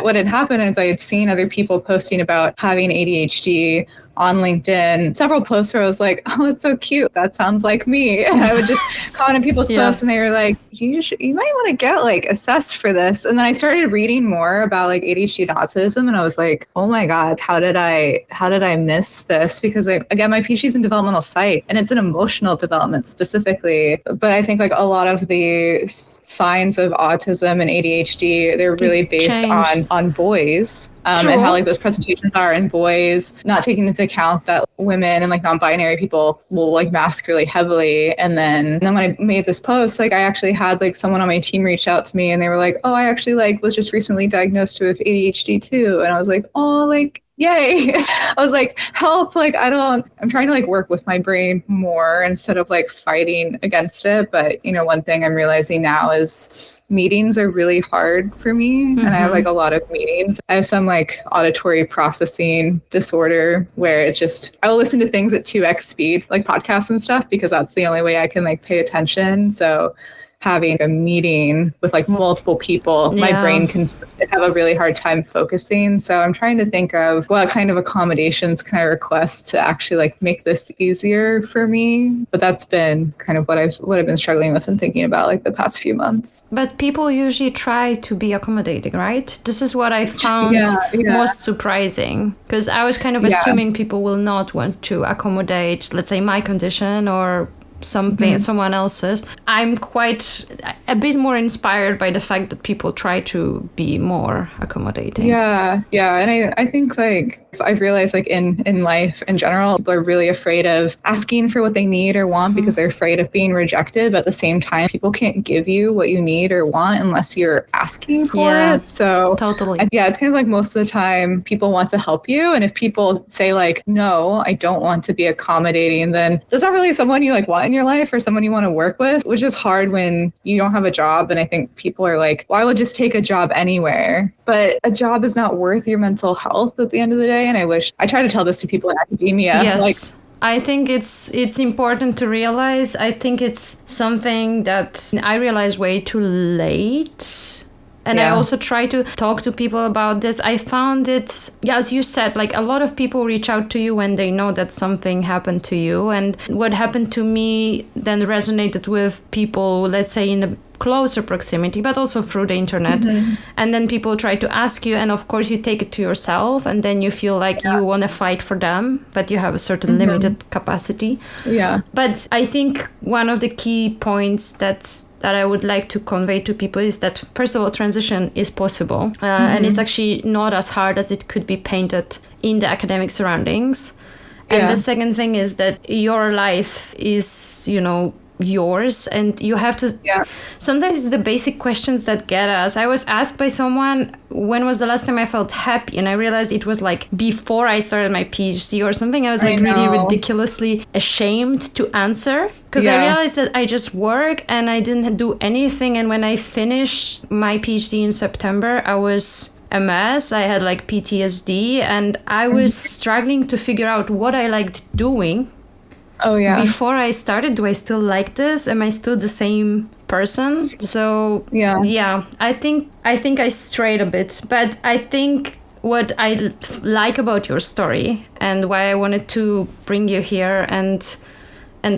what had happened is I had seen other people posting about having ADHD on LinkedIn, several posts where I was like, oh, that's so cute. That sounds like me. And I would just comment on people's posts and they were like, you might want to get like assessed for this. And then I started reading more about like ADHD and autism. And I was like, oh my God, how did I miss this? Because again, my PhD is in developmental psych and it's in emotional development specifically. But I think like a lot of the signs of autism and ADHD, they're really based on boys. And how like those presentations are in boys, not taking into account that women and like non-binary people will like mask really heavily. And then when I made this post, like I actually had like someone on my team reach out to me and they were like, oh, I actually like was just recently diagnosed with ADHD too. And I was like, oh, like, yay. I was like, help. Like, I'm trying to like work with my brain more instead of like fighting against it. But, one thing I'm realizing now is meetings are really hard for me. And I have like a lot of meetings. I have some like auditory processing disorder where I will listen to things at 2x speed, like podcasts and stuff, because that's the only way I can like pay attention. So having a meeting with like multiple people, my brain can have a really hard time focusing. So I'm trying to think of what kind of accommodations can I request to actually like make this easier for me. But that's been kind of what I've been struggling with and thinking about like the past few months. But people usually try to be accommodating, right? This is what I found most surprising, because I was kind of assuming people will not want to accommodate, let's say, my condition or someone else's. I'm quite a bit more inspired by the fact that people try to be more accommodating. And I think like I've realized like in life in general, people are really afraid of asking for what they need or want because they're afraid of being rejected. But at the same time, people can't give you what you need or want unless you're asking for it. So totally. It's kind of like most of the time people want to help you. And if people say like, no, I don't want to be accommodating, then there's not really someone you like want in your life or someone you want to work with, which is hard when you don't have a job. And I think people are like, well, I would just take a job anywhere. But a job is not worth your mental health at the end of the day. And I try to tell this to people in academia. Yes. Like, I think it's important to realize. I think it's something that I realized way too late. And I also try to talk to people about this. I found it, as you said, like a lot of people reach out to you when they know that something happened to you. And what happened to me then resonated with people, let's say, in the closer proximity, but also through the internet. And then people try to ask you, and of course you take it to yourself, and then you feel like you want to fight for them, but you have a certain limited capacity. But I think one of the key points that I would like to convey to people is that, first of all, transition is possible. And it's actually not as hard as it could be painted in the academic surroundings. And the second thing is that your life is, yours, and you have to sometimes it's the basic questions that get us. I was asked by someone, when was the last time I felt happy, and I realized it was like before I started my PhD or something. I was like really ridiculously ashamed to answer, because I realized that I just work and I didn't do anything. And when I finished my PhD in September, I was a mess. I had like PTSD, and I was struggling to figure out what I liked doing. Before I started. Do I still like this? Am I still the same person? So I think I strayed a bit, but I think what I like about your story and why I wanted to bring you here and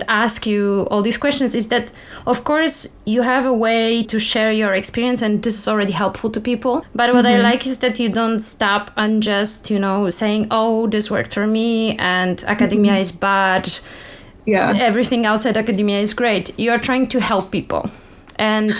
ask you all these questions is that, of course, you have a way to share your experience, and this is already helpful to people. But what I like is that you don't stop on just, saying, oh, this worked for me and academia is bad. Everything outside academia is great. You're trying to help people. And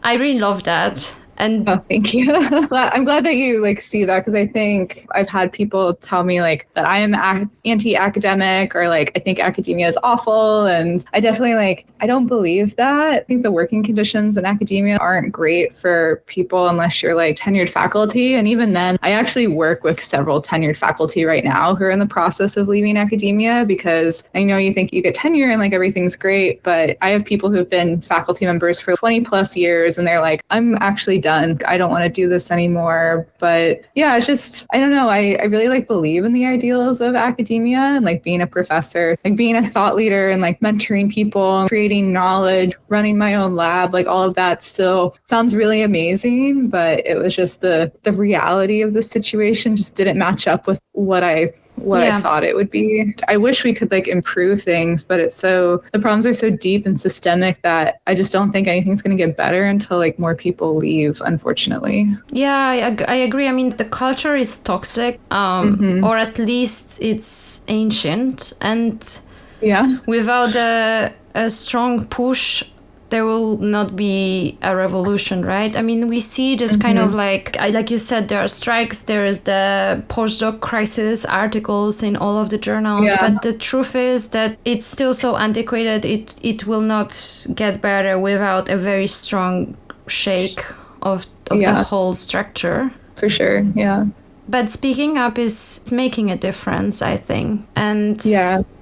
I really love that. And thank you. I'm glad that you see that, because I think I've had people tell me that I am anti-academic, or I think academia is awful, and I definitely I don't believe that. I think the working conditions in academia aren't great for people unless you're tenured faculty, and even then, I actually work with several tenured faculty right now who are in the process of leaving academia, because I know you think you get tenure and everything's great, but I have people who've been faculty members for 20 plus years, and they're like, I'm actually done. I don't want to do this anymore. But it's just, I don't know. I really believe in the ideals of academia and being a professor, being a thought leader and mentoring people, creating knowledge, running my own lab, all of that still sounds really amazing. But it was just the reality of the situation just didn't match up with what I thought it would be. I wish we could improve things, but the problems are so deep and systemic that I just don't think anything's going to get better until more people leave, unfortunately. Yeah, I agree. I mean, the culture is toxic, or at least it's ancient, and without a strong push, there will not be a revolution, right? I mean, we see this kind of like you said, there are strikes, there is the postdoc crisis articles in all of the journals, but the truth is that it's still so antiquated, it will not get better without a very strong shake of the whole structure. For sure, But speaking up is making a difference, I think. And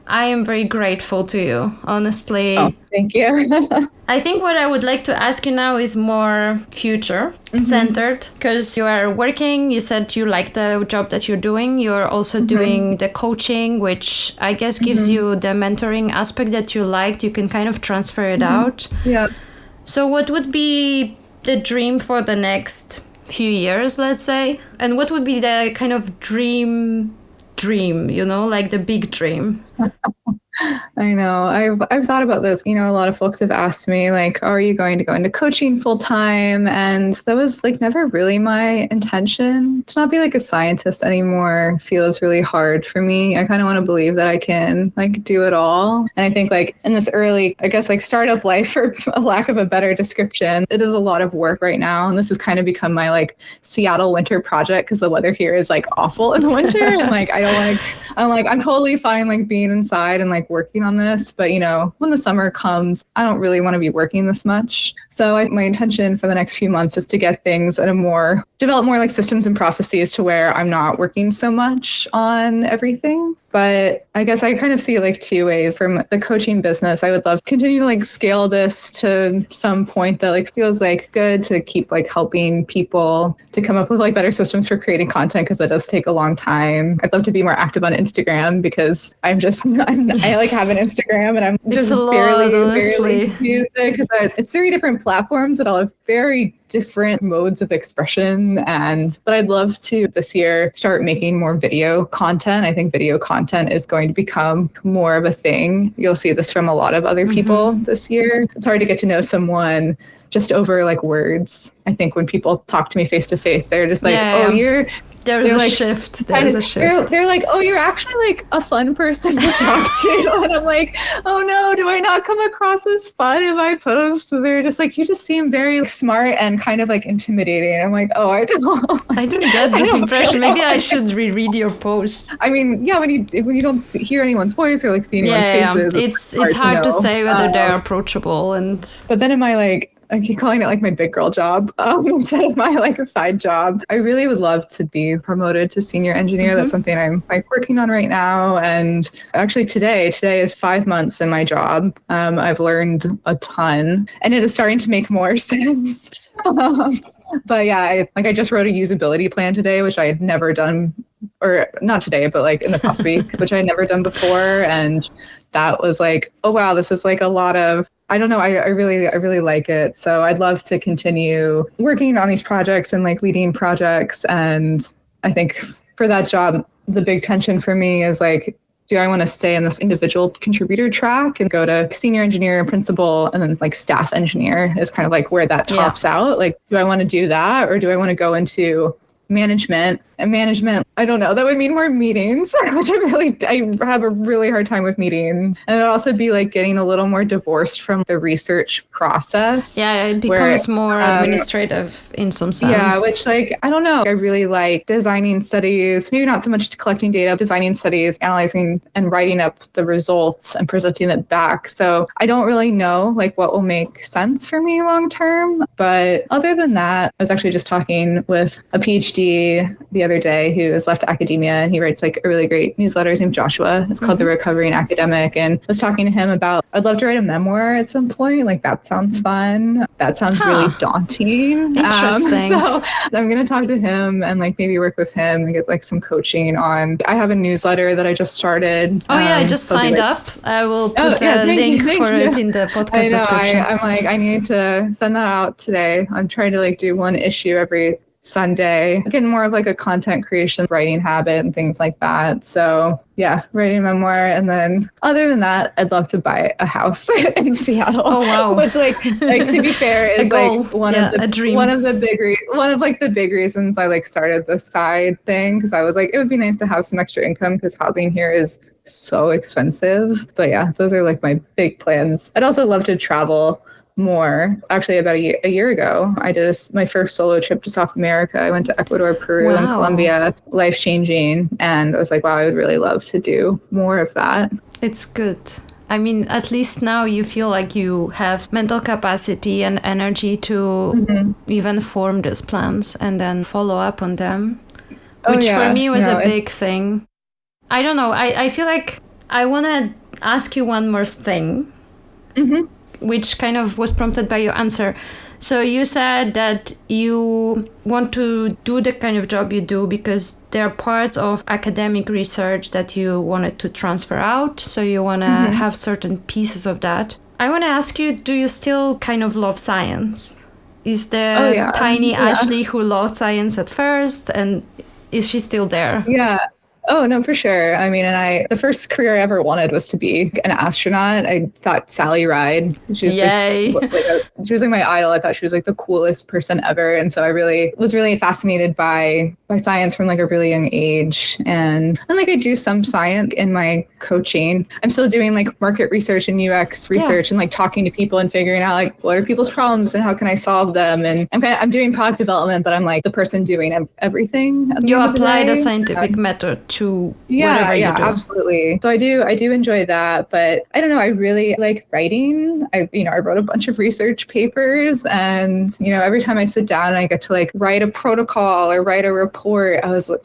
I am very grateful to you, honestly. Oh, thank you. I think what I would like to ask you now is more future-centered, because you are working, you said you like the job that you're doing. You're also doing the coaching, which I guess gives you the mentoring aspect that you liked. You can kind of transfer it out. Yeah. So what would be the dream for the next few years, let's say? And what would be the kind of dream, the big dream? I know. I've thought about this. A lot of folks have asked me, are you going to go into coaching full time? And that was never really my intention. To not be a scientist anymore feels really hard for me. I kind of want to believe that I can do it all. And I think in this early, I guess startup life, for a lack of a better description, it is a lot of work right now. And this has kind of become my Seattle winter project, because the weather here is awful in the winter. And I don't want to, I'm totally fine being inside and working on this, but when the summer comes, I don't really want to be working this much. So my intention for the next few months is to get things at develop more systems and processes to where I'm not working so much on everything. But I guess I kind of see like two ways from the coaching business. I would love to continue to like scale this to some point that like feels like good to keep like helping people to come up with like better systems for creating content, because it does take a long time. I'd love to be more active on Instagram because I like have an Instagram and I'm just barely use it because it's 3 different platforms that all have very different modes of expression. But I'd love to this year start making more video content. I think video content is going to become more of a thing. You'll see this from a lot of other people this year. It's hard to get to know someone just over like words. I think when people talk to me face to face, they're just like, There's a shift. They're like, oh, you're actually like a fun person to talk to. And I'm like, oh no, do I not come across as fun in my posts? So they're just like, you just seem very smart and kind of like intimidating. I'm like, oh, I don't. I didn't get this impression. Maybe I should reread your posts. I mean, yeah, when you don't hear anyone's voice or like see anyone's faces, it's hard to say whether they're approachable. But then in my like, I keep calling it like my big girl job instead of my like a side job. I really would love to be promoted to senior engineer. That's something I'm like working on right now. And actually today is 5 months in my job. I've learned a ton and it is starting to make more sense. But yeah, I just wrote a usability plan today, which I had never done, or not today, but like in the past week, which I had never done before. And that was like, oh, wow, this is like a lot of, I don't know, I really like it. So I'd love to continue working on these projects and like leading projects. And I think for that job, the big tension for me is like, do I want to stay in this individual contributor track and go to senior engineer, principal, and then it's like staff engineer is kind of like where that tops out. Like, do I want to do that, or do I want to go into management? And management, I don't know, that would mean more meetings, which I have a really hard time with meetings. And it would also be like getting a little more divorced from the research process. Yeah, it becomes more administrative in some sense. Yeah, which like, I don't know. I really like designing studies, maybe not so much collecting data, designing studies, analyzing and writing up the results and presenting it back. So I don't really know like what will make sense for me long term. But other than that, I was actually just talking with a PhD the other day who has left academia, and he writes like a really great newsletter. His name's Joshua. It's called The Recovering Academic. And I was talking to him about, I'd love to write a memoir at some point. Like that sounds fun. That sounds really daunting. Interesting. So I'm going to talk to him and like maybe work with him and get like some coaching on, I have a newsletter that I just started. Oh yeah, I just signed up. I will put a link for it in the podcast description. I'm like, I need to send that out today. I'm trying to like do one issue every Sunday, getting more of like a content creation writing habit and things like that. So yeah, writing a memoir. And then other than that, I'd love to buy a house in Seattle. Oh wow. Which like to be fair is like one of the big reasons I like started the side thing, because I was like, it would be nice to have some extra income because housing here is so expensive. But yeah, those are like my big plans. I'd also love to travel more. Actually, about a year ago, I did my first solo trip to South America. I went to Ecuador, Peru, and Colombia. Life-changing. And I was like, wow, I would really love to do more of that. It's good. I mean, at least now you feel like you have mental capacity and energy to even form these plans and then follow up on them, which for me was a big thing. I don't know. I feel like I want to ask you one more thing. Which kind of was prompted by your answer. So you said that you want to do the kind of job you do because there are parts of academic research that you wanted to transfer out. So you want to have certain pieces of that. I want to ask you, do you still kind of love science? Is the tiny Ashley who loved science at first, and is she still there? Yeah. Oh, no, for sure. I mean, and the first career I ever wanted was to be an astronaut. I thought Sally Ride, she was she was like my idol. I thought she was like the coolest person ever. And so I was really fascinated by science from like a really young age. And like I do some science in my coaching. I'm still doing like market research and UX research and like talking to people and figuring out like what are people's problems and how can I solve them. And I'm doing product development, but I'm like the person doing everything. You apply the scientific method to whatever you do. Absolutely. So I do enjoy that, but I don't know. I really like writing. I wrote a bunch of research papers, and every time I sit down and I get to like write a protocol or write a report,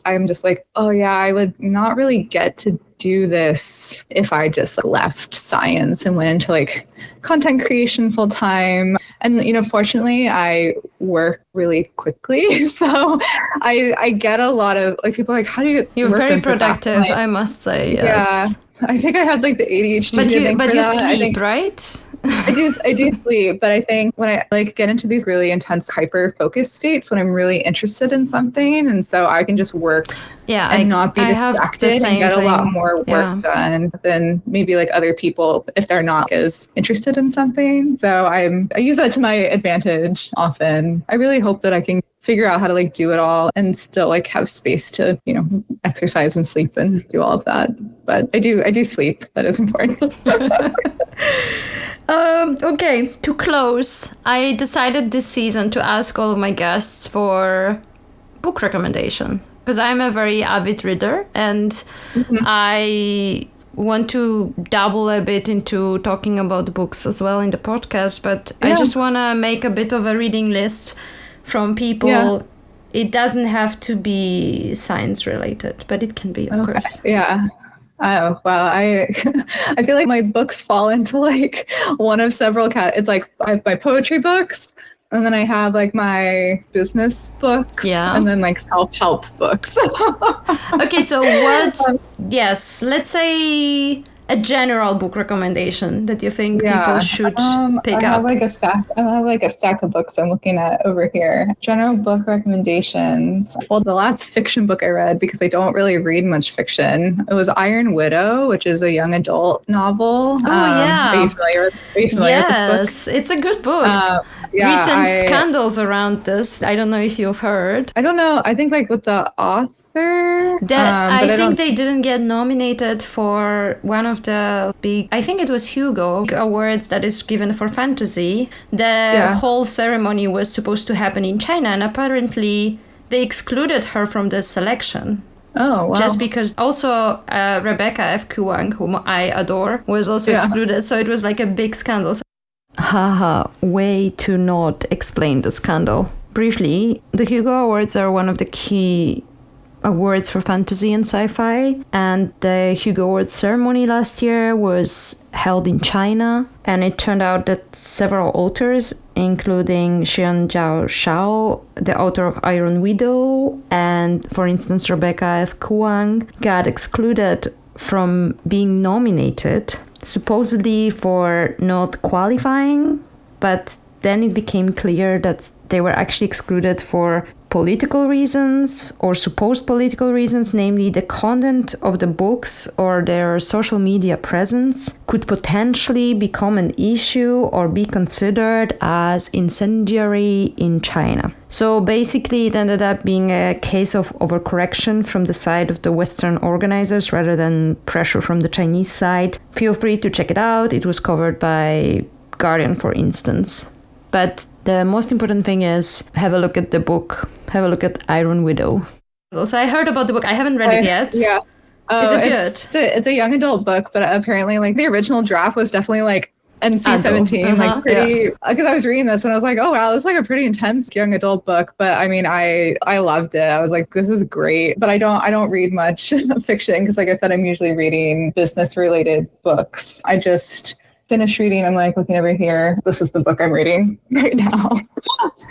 I'm just like, oh yeah, I would not really get to do this if I just left science and went into like content creation full time. And, fortunately, I work really quickly. So I get a lot of like people are like, how do you You're work very so fast? productive, I must say. Yes. Yeah. I think I had like the ADHD. But you that. sleep, right? I do sleep, but I think when I like get into these really intense hyper focused states when I'm really interested in something, and so I can just work not be distracted and get a lot more work done than maybe like other people if they're not as interested in something. So I use that to my advantage often. I really hope that I can figure out how to like do it all and still like have space to, exercise and sleep and do all of that. But I do sleep. That is important. Okay, to close, I decided this season to ask all of my guests for book recommendation because I'm a very avid reader and I want to dabble a bit into talking about books as well in the podcast, but I just want to make a bit of a reading list from people. Yeah. It doesn't have to be science related, but it can be, of course. Yeah. Oh, well, I feel like my books fall into like one of several it's like I have my poetry books and then I have like my business books and then like self-help books. Okay, so let's say a general book recommendation that you think people should pick up. I have like a stack of books I'm looking at over here. General book recommendations. Well, the last fiction book I read, because I don't really read much fiction, it was Iron Widow, which is a young adult novel. Are you familiar with this book? Yes, it's a good book. Recent scandals around this. I don't know if you've heard. I don't know. I think like with the author. I think they didn't get nominated for one of the big, I think it was Hugo Awards that is given for fantasy. The whole ceremony was supposed to happen in China and apparently they excluded her from the selection. Oh, wow. Just because also Rebecca F. Kuang, whom I adore, was also excluded. So it was like a big scandal. Haha, way to not explain the scandal. Briefly, the Hugo Awards are one of the key awards for fantasy and sci-fi, and the Hugo Awards ceremony last year was held in China, and it turned out that several authors, including Xianjiao Shao, the author of Iron Widow, and for instance Rebecca F. Kuang, got excluded from being nominated, supposedly for not qualifying, but then it became clear that they were actually excluded for political reasons or supposed political reasons, namely the content of the books or their social media presence could potentially become an issue or be considered as incendiary in China. So basically it ended up being a case of overcorrection from the side of the Western organizers rather than pressure from the Chinese side. Feel free to check it out. It was covered by Guardian, for instance. But the most important thing is have a look at the book. Have a look at Iron Widow. So I heard about the book. I haven't read it yet. Yeah. Is it good? It's a young adult book, but apparently like the original draft was definitely like NC-17, like pretty, because I was reading this and I was like, oh wow, this is like a pretty intense young adult book. But I mean, I loved it. I was like, this is great. But I don't read much fiction because like I said, I'm usually reading business related books. I just finished reading. I'm like looking over here. This is the book I'm reading right now.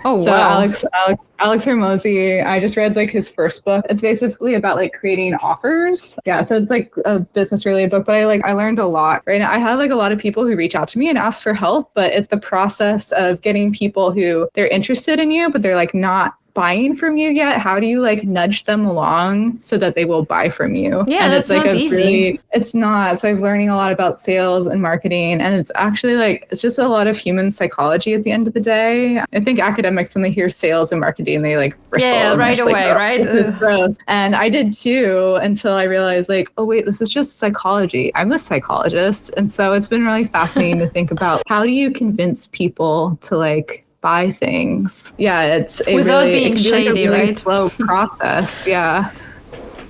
Oh, so wow. Alex Hormozy, I just read like his first book. It's basically about like creating offers. Yeah. So it's like a business related book, but I learned a lot, right? I have like a lot of people who reach out to me and ask for help, but it's the process of getting people who they're interested in you, but they're like not buying from you yet. How do you like nudge them along so that they will buy from you? Yeah, and that's it's like not easy. It's not. So I'm learning a lot about sales and marketing, and it's actually like it's just a lot of human psychology at the end of the day. I think academics, when they hear sales and marketing, they like bristle. Yeah, right away, like, right? This is gross. And I did too until I realized like, oh wait, this is just psychology. I'm a psychologist, and so it's been really fascinating to think about how do you convince people to like buy things. Yeah, it's a without really, being shady, like a really right? slow process. Yeah.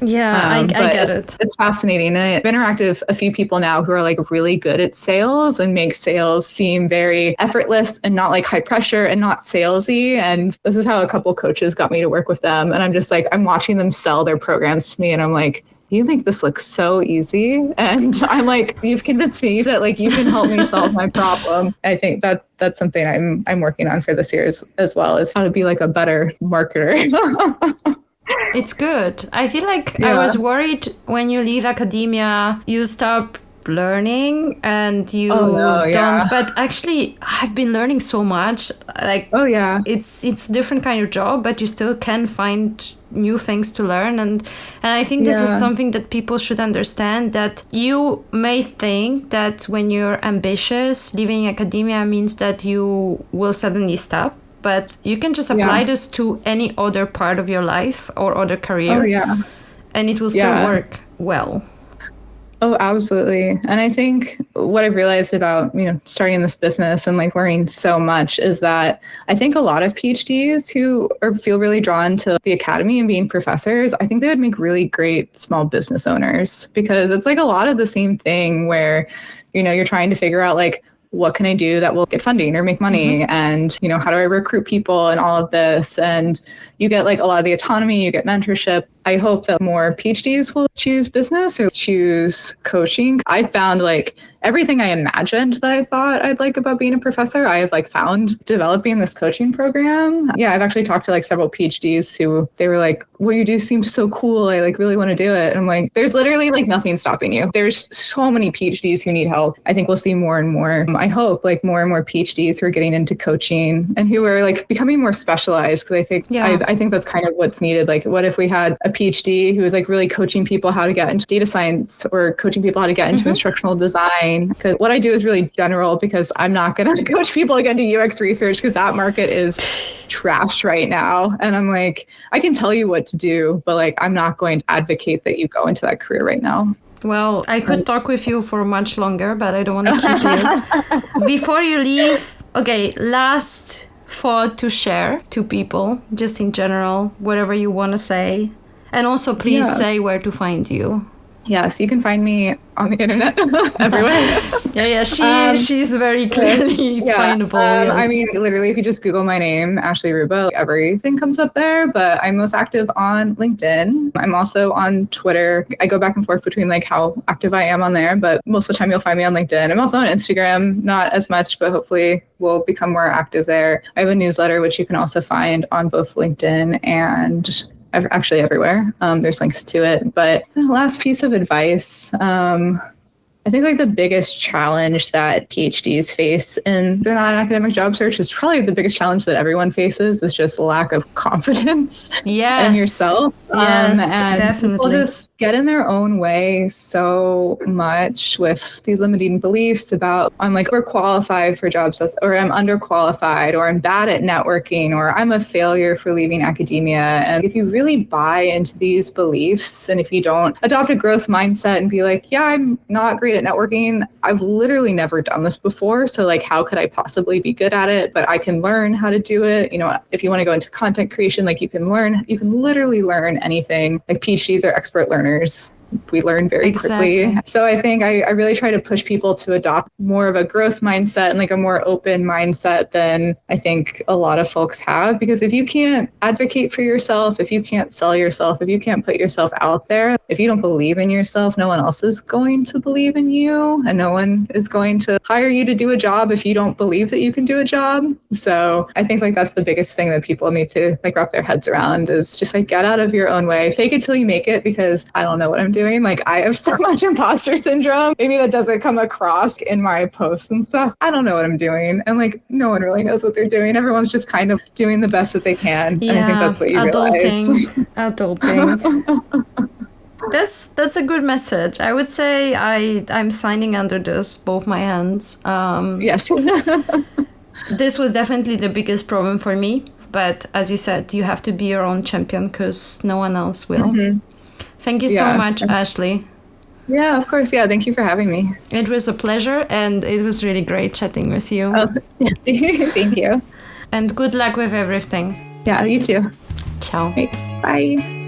Yeah, I get it. It's fascinating. And I've interacted with a few people now who are like really good at sales and make sales seem very effortless and not like high pressure and not salesy. And this is how a couple coaches got me to work with them. And I'm just like, I'm watching them sell their programs to me and I'm like, you make this look so easy. And I'm like, you've convinced me that like you can help me solve my problem. I think that's something I'm working on for this year as well, is how to be like a better marketer. It's good. I feel like I was worried when you leave academia, you stop learning and you don't. But actually, I've been learning so much. Like, it's a different kind of job, but you still can find new things to learn. And I think this is something that people should understand, that you may think that when you're ambitious, leaving academia means that you will suddenly stop. But you can just apply this to any other part of your life or other career. And it will still work well. Oh, absolutely. And I think what I've realized about, starting this business and like learning so much is that I think a lot of PhDs who feel really drawn to the academy and being professors, I think they would make really great small business owners, because it's like a lot of the same thing where, you're trying to figure out like, what can I do that will get funding or make money? And, how do I recruit people and all of this? And you get like a lot of the autonomy, you get mentorship. I hope that more PhDs will choose business or choose coaching. I found like everything I imagined that I thought I'd like about being a professor, I have like found developing this coaching program. Yeah, I've actually talked to like several PhDs who they were like, what you do seems so cool. I like really want to do it. And I'm like, there's literally like nothing stopping you. There's so many PhDs who need help. I think we'll see more and more. I hope like more and more PhDs who are getting into coaching and who are like becoming more specialized, because I think I think that's kind of what's needed. Like, what if we had a PhD who was like really coaching people how to get into data science, or coaching people how to get into instructional design? Because what I do is really general, because I'm not going to coach people to get into UX research, because that market is trash right now. And I'm like, I can tell you what to do, but like, I'm not going to advocate that you go into that career right now. Well, I could talk with you for much longer, but I don't want to keep you. Before you leave, okay, last thought to share to people, just in general, whatever you want to say. And also, please say where to find you. Yes, you can find me on the internet everywhere. She's very clearly findable. I mean, literally, if you just Google my name, Ashley Ruba, everything comes up there. But I'm most active on LinkedIn. I'm also on Twitter. I go back and forth between like how active I am on there, but most of the time you'll find me on LinkedIn. I'm also on Instagram, not as much, but hopefully we'll become more active there. I have a newsletter, which you can also find on both LinkedIn and actually everywhere. There's links to it. But the last piece of advice, I think like the biggest challenge that PhDs face in their non-academic job search is probably the biggest challenge that everyone faces, is just lack of confidence in yourself. Yes, and definitely. People just get in their own way so much with these limiting beliefs about, I'm like overqualified for jobs, or I'm underqualified, or I'm bad at networking, or I'm a failure for leaving academia. And if you really buy into these beliefs, and if you don't adopt a growth mindset and be like, yeah, I'm not great at networking, I've literally never done this before, so like how could I possibly be good at it? But I can learn how to do it. If you want to go into content creation, like you can literally learn anything. Like PhDs are expert learners. We learn very quickly. So I think I really try to push people to adopt more of a growth mindset and like a more open mindset than I think a lot of folks have. Because if you can't advocate for yourself, if you can't sell yourself, if you can't put yourself out there, if you don't believe in yourself, no one else is going to believe in you, and no one is going to hire you to do a job if you don't believe that you can do a job. So I think like that's the biggest thing that people need to like wrap their heads around, is just like get out of your own way, fake it till you make it, because I don't know what I'm doing. Like I have so much imposter syndrome. Maybe that doesn't come across in my posts and stuff. I don't know what I'm doing. And like no one really knows what they're doing. Everyone's just kind of doing the best that they can. Yeah, and I think that's what you realize. Adulting. That's a good message. I would say I'm signing under this, both my hands. Yes. This was definitely the biggest problem for me. But as you said, you have to be your own champion, because no one else will. Mm-hmm. Thank you so much, Ashley. Yeah, of course. Yeah, thank you for having me. It was a pleasure, and it was really great chatting with you. Oh, thank you. And good luck with everything. Yeah, you too. Ciao. Bye.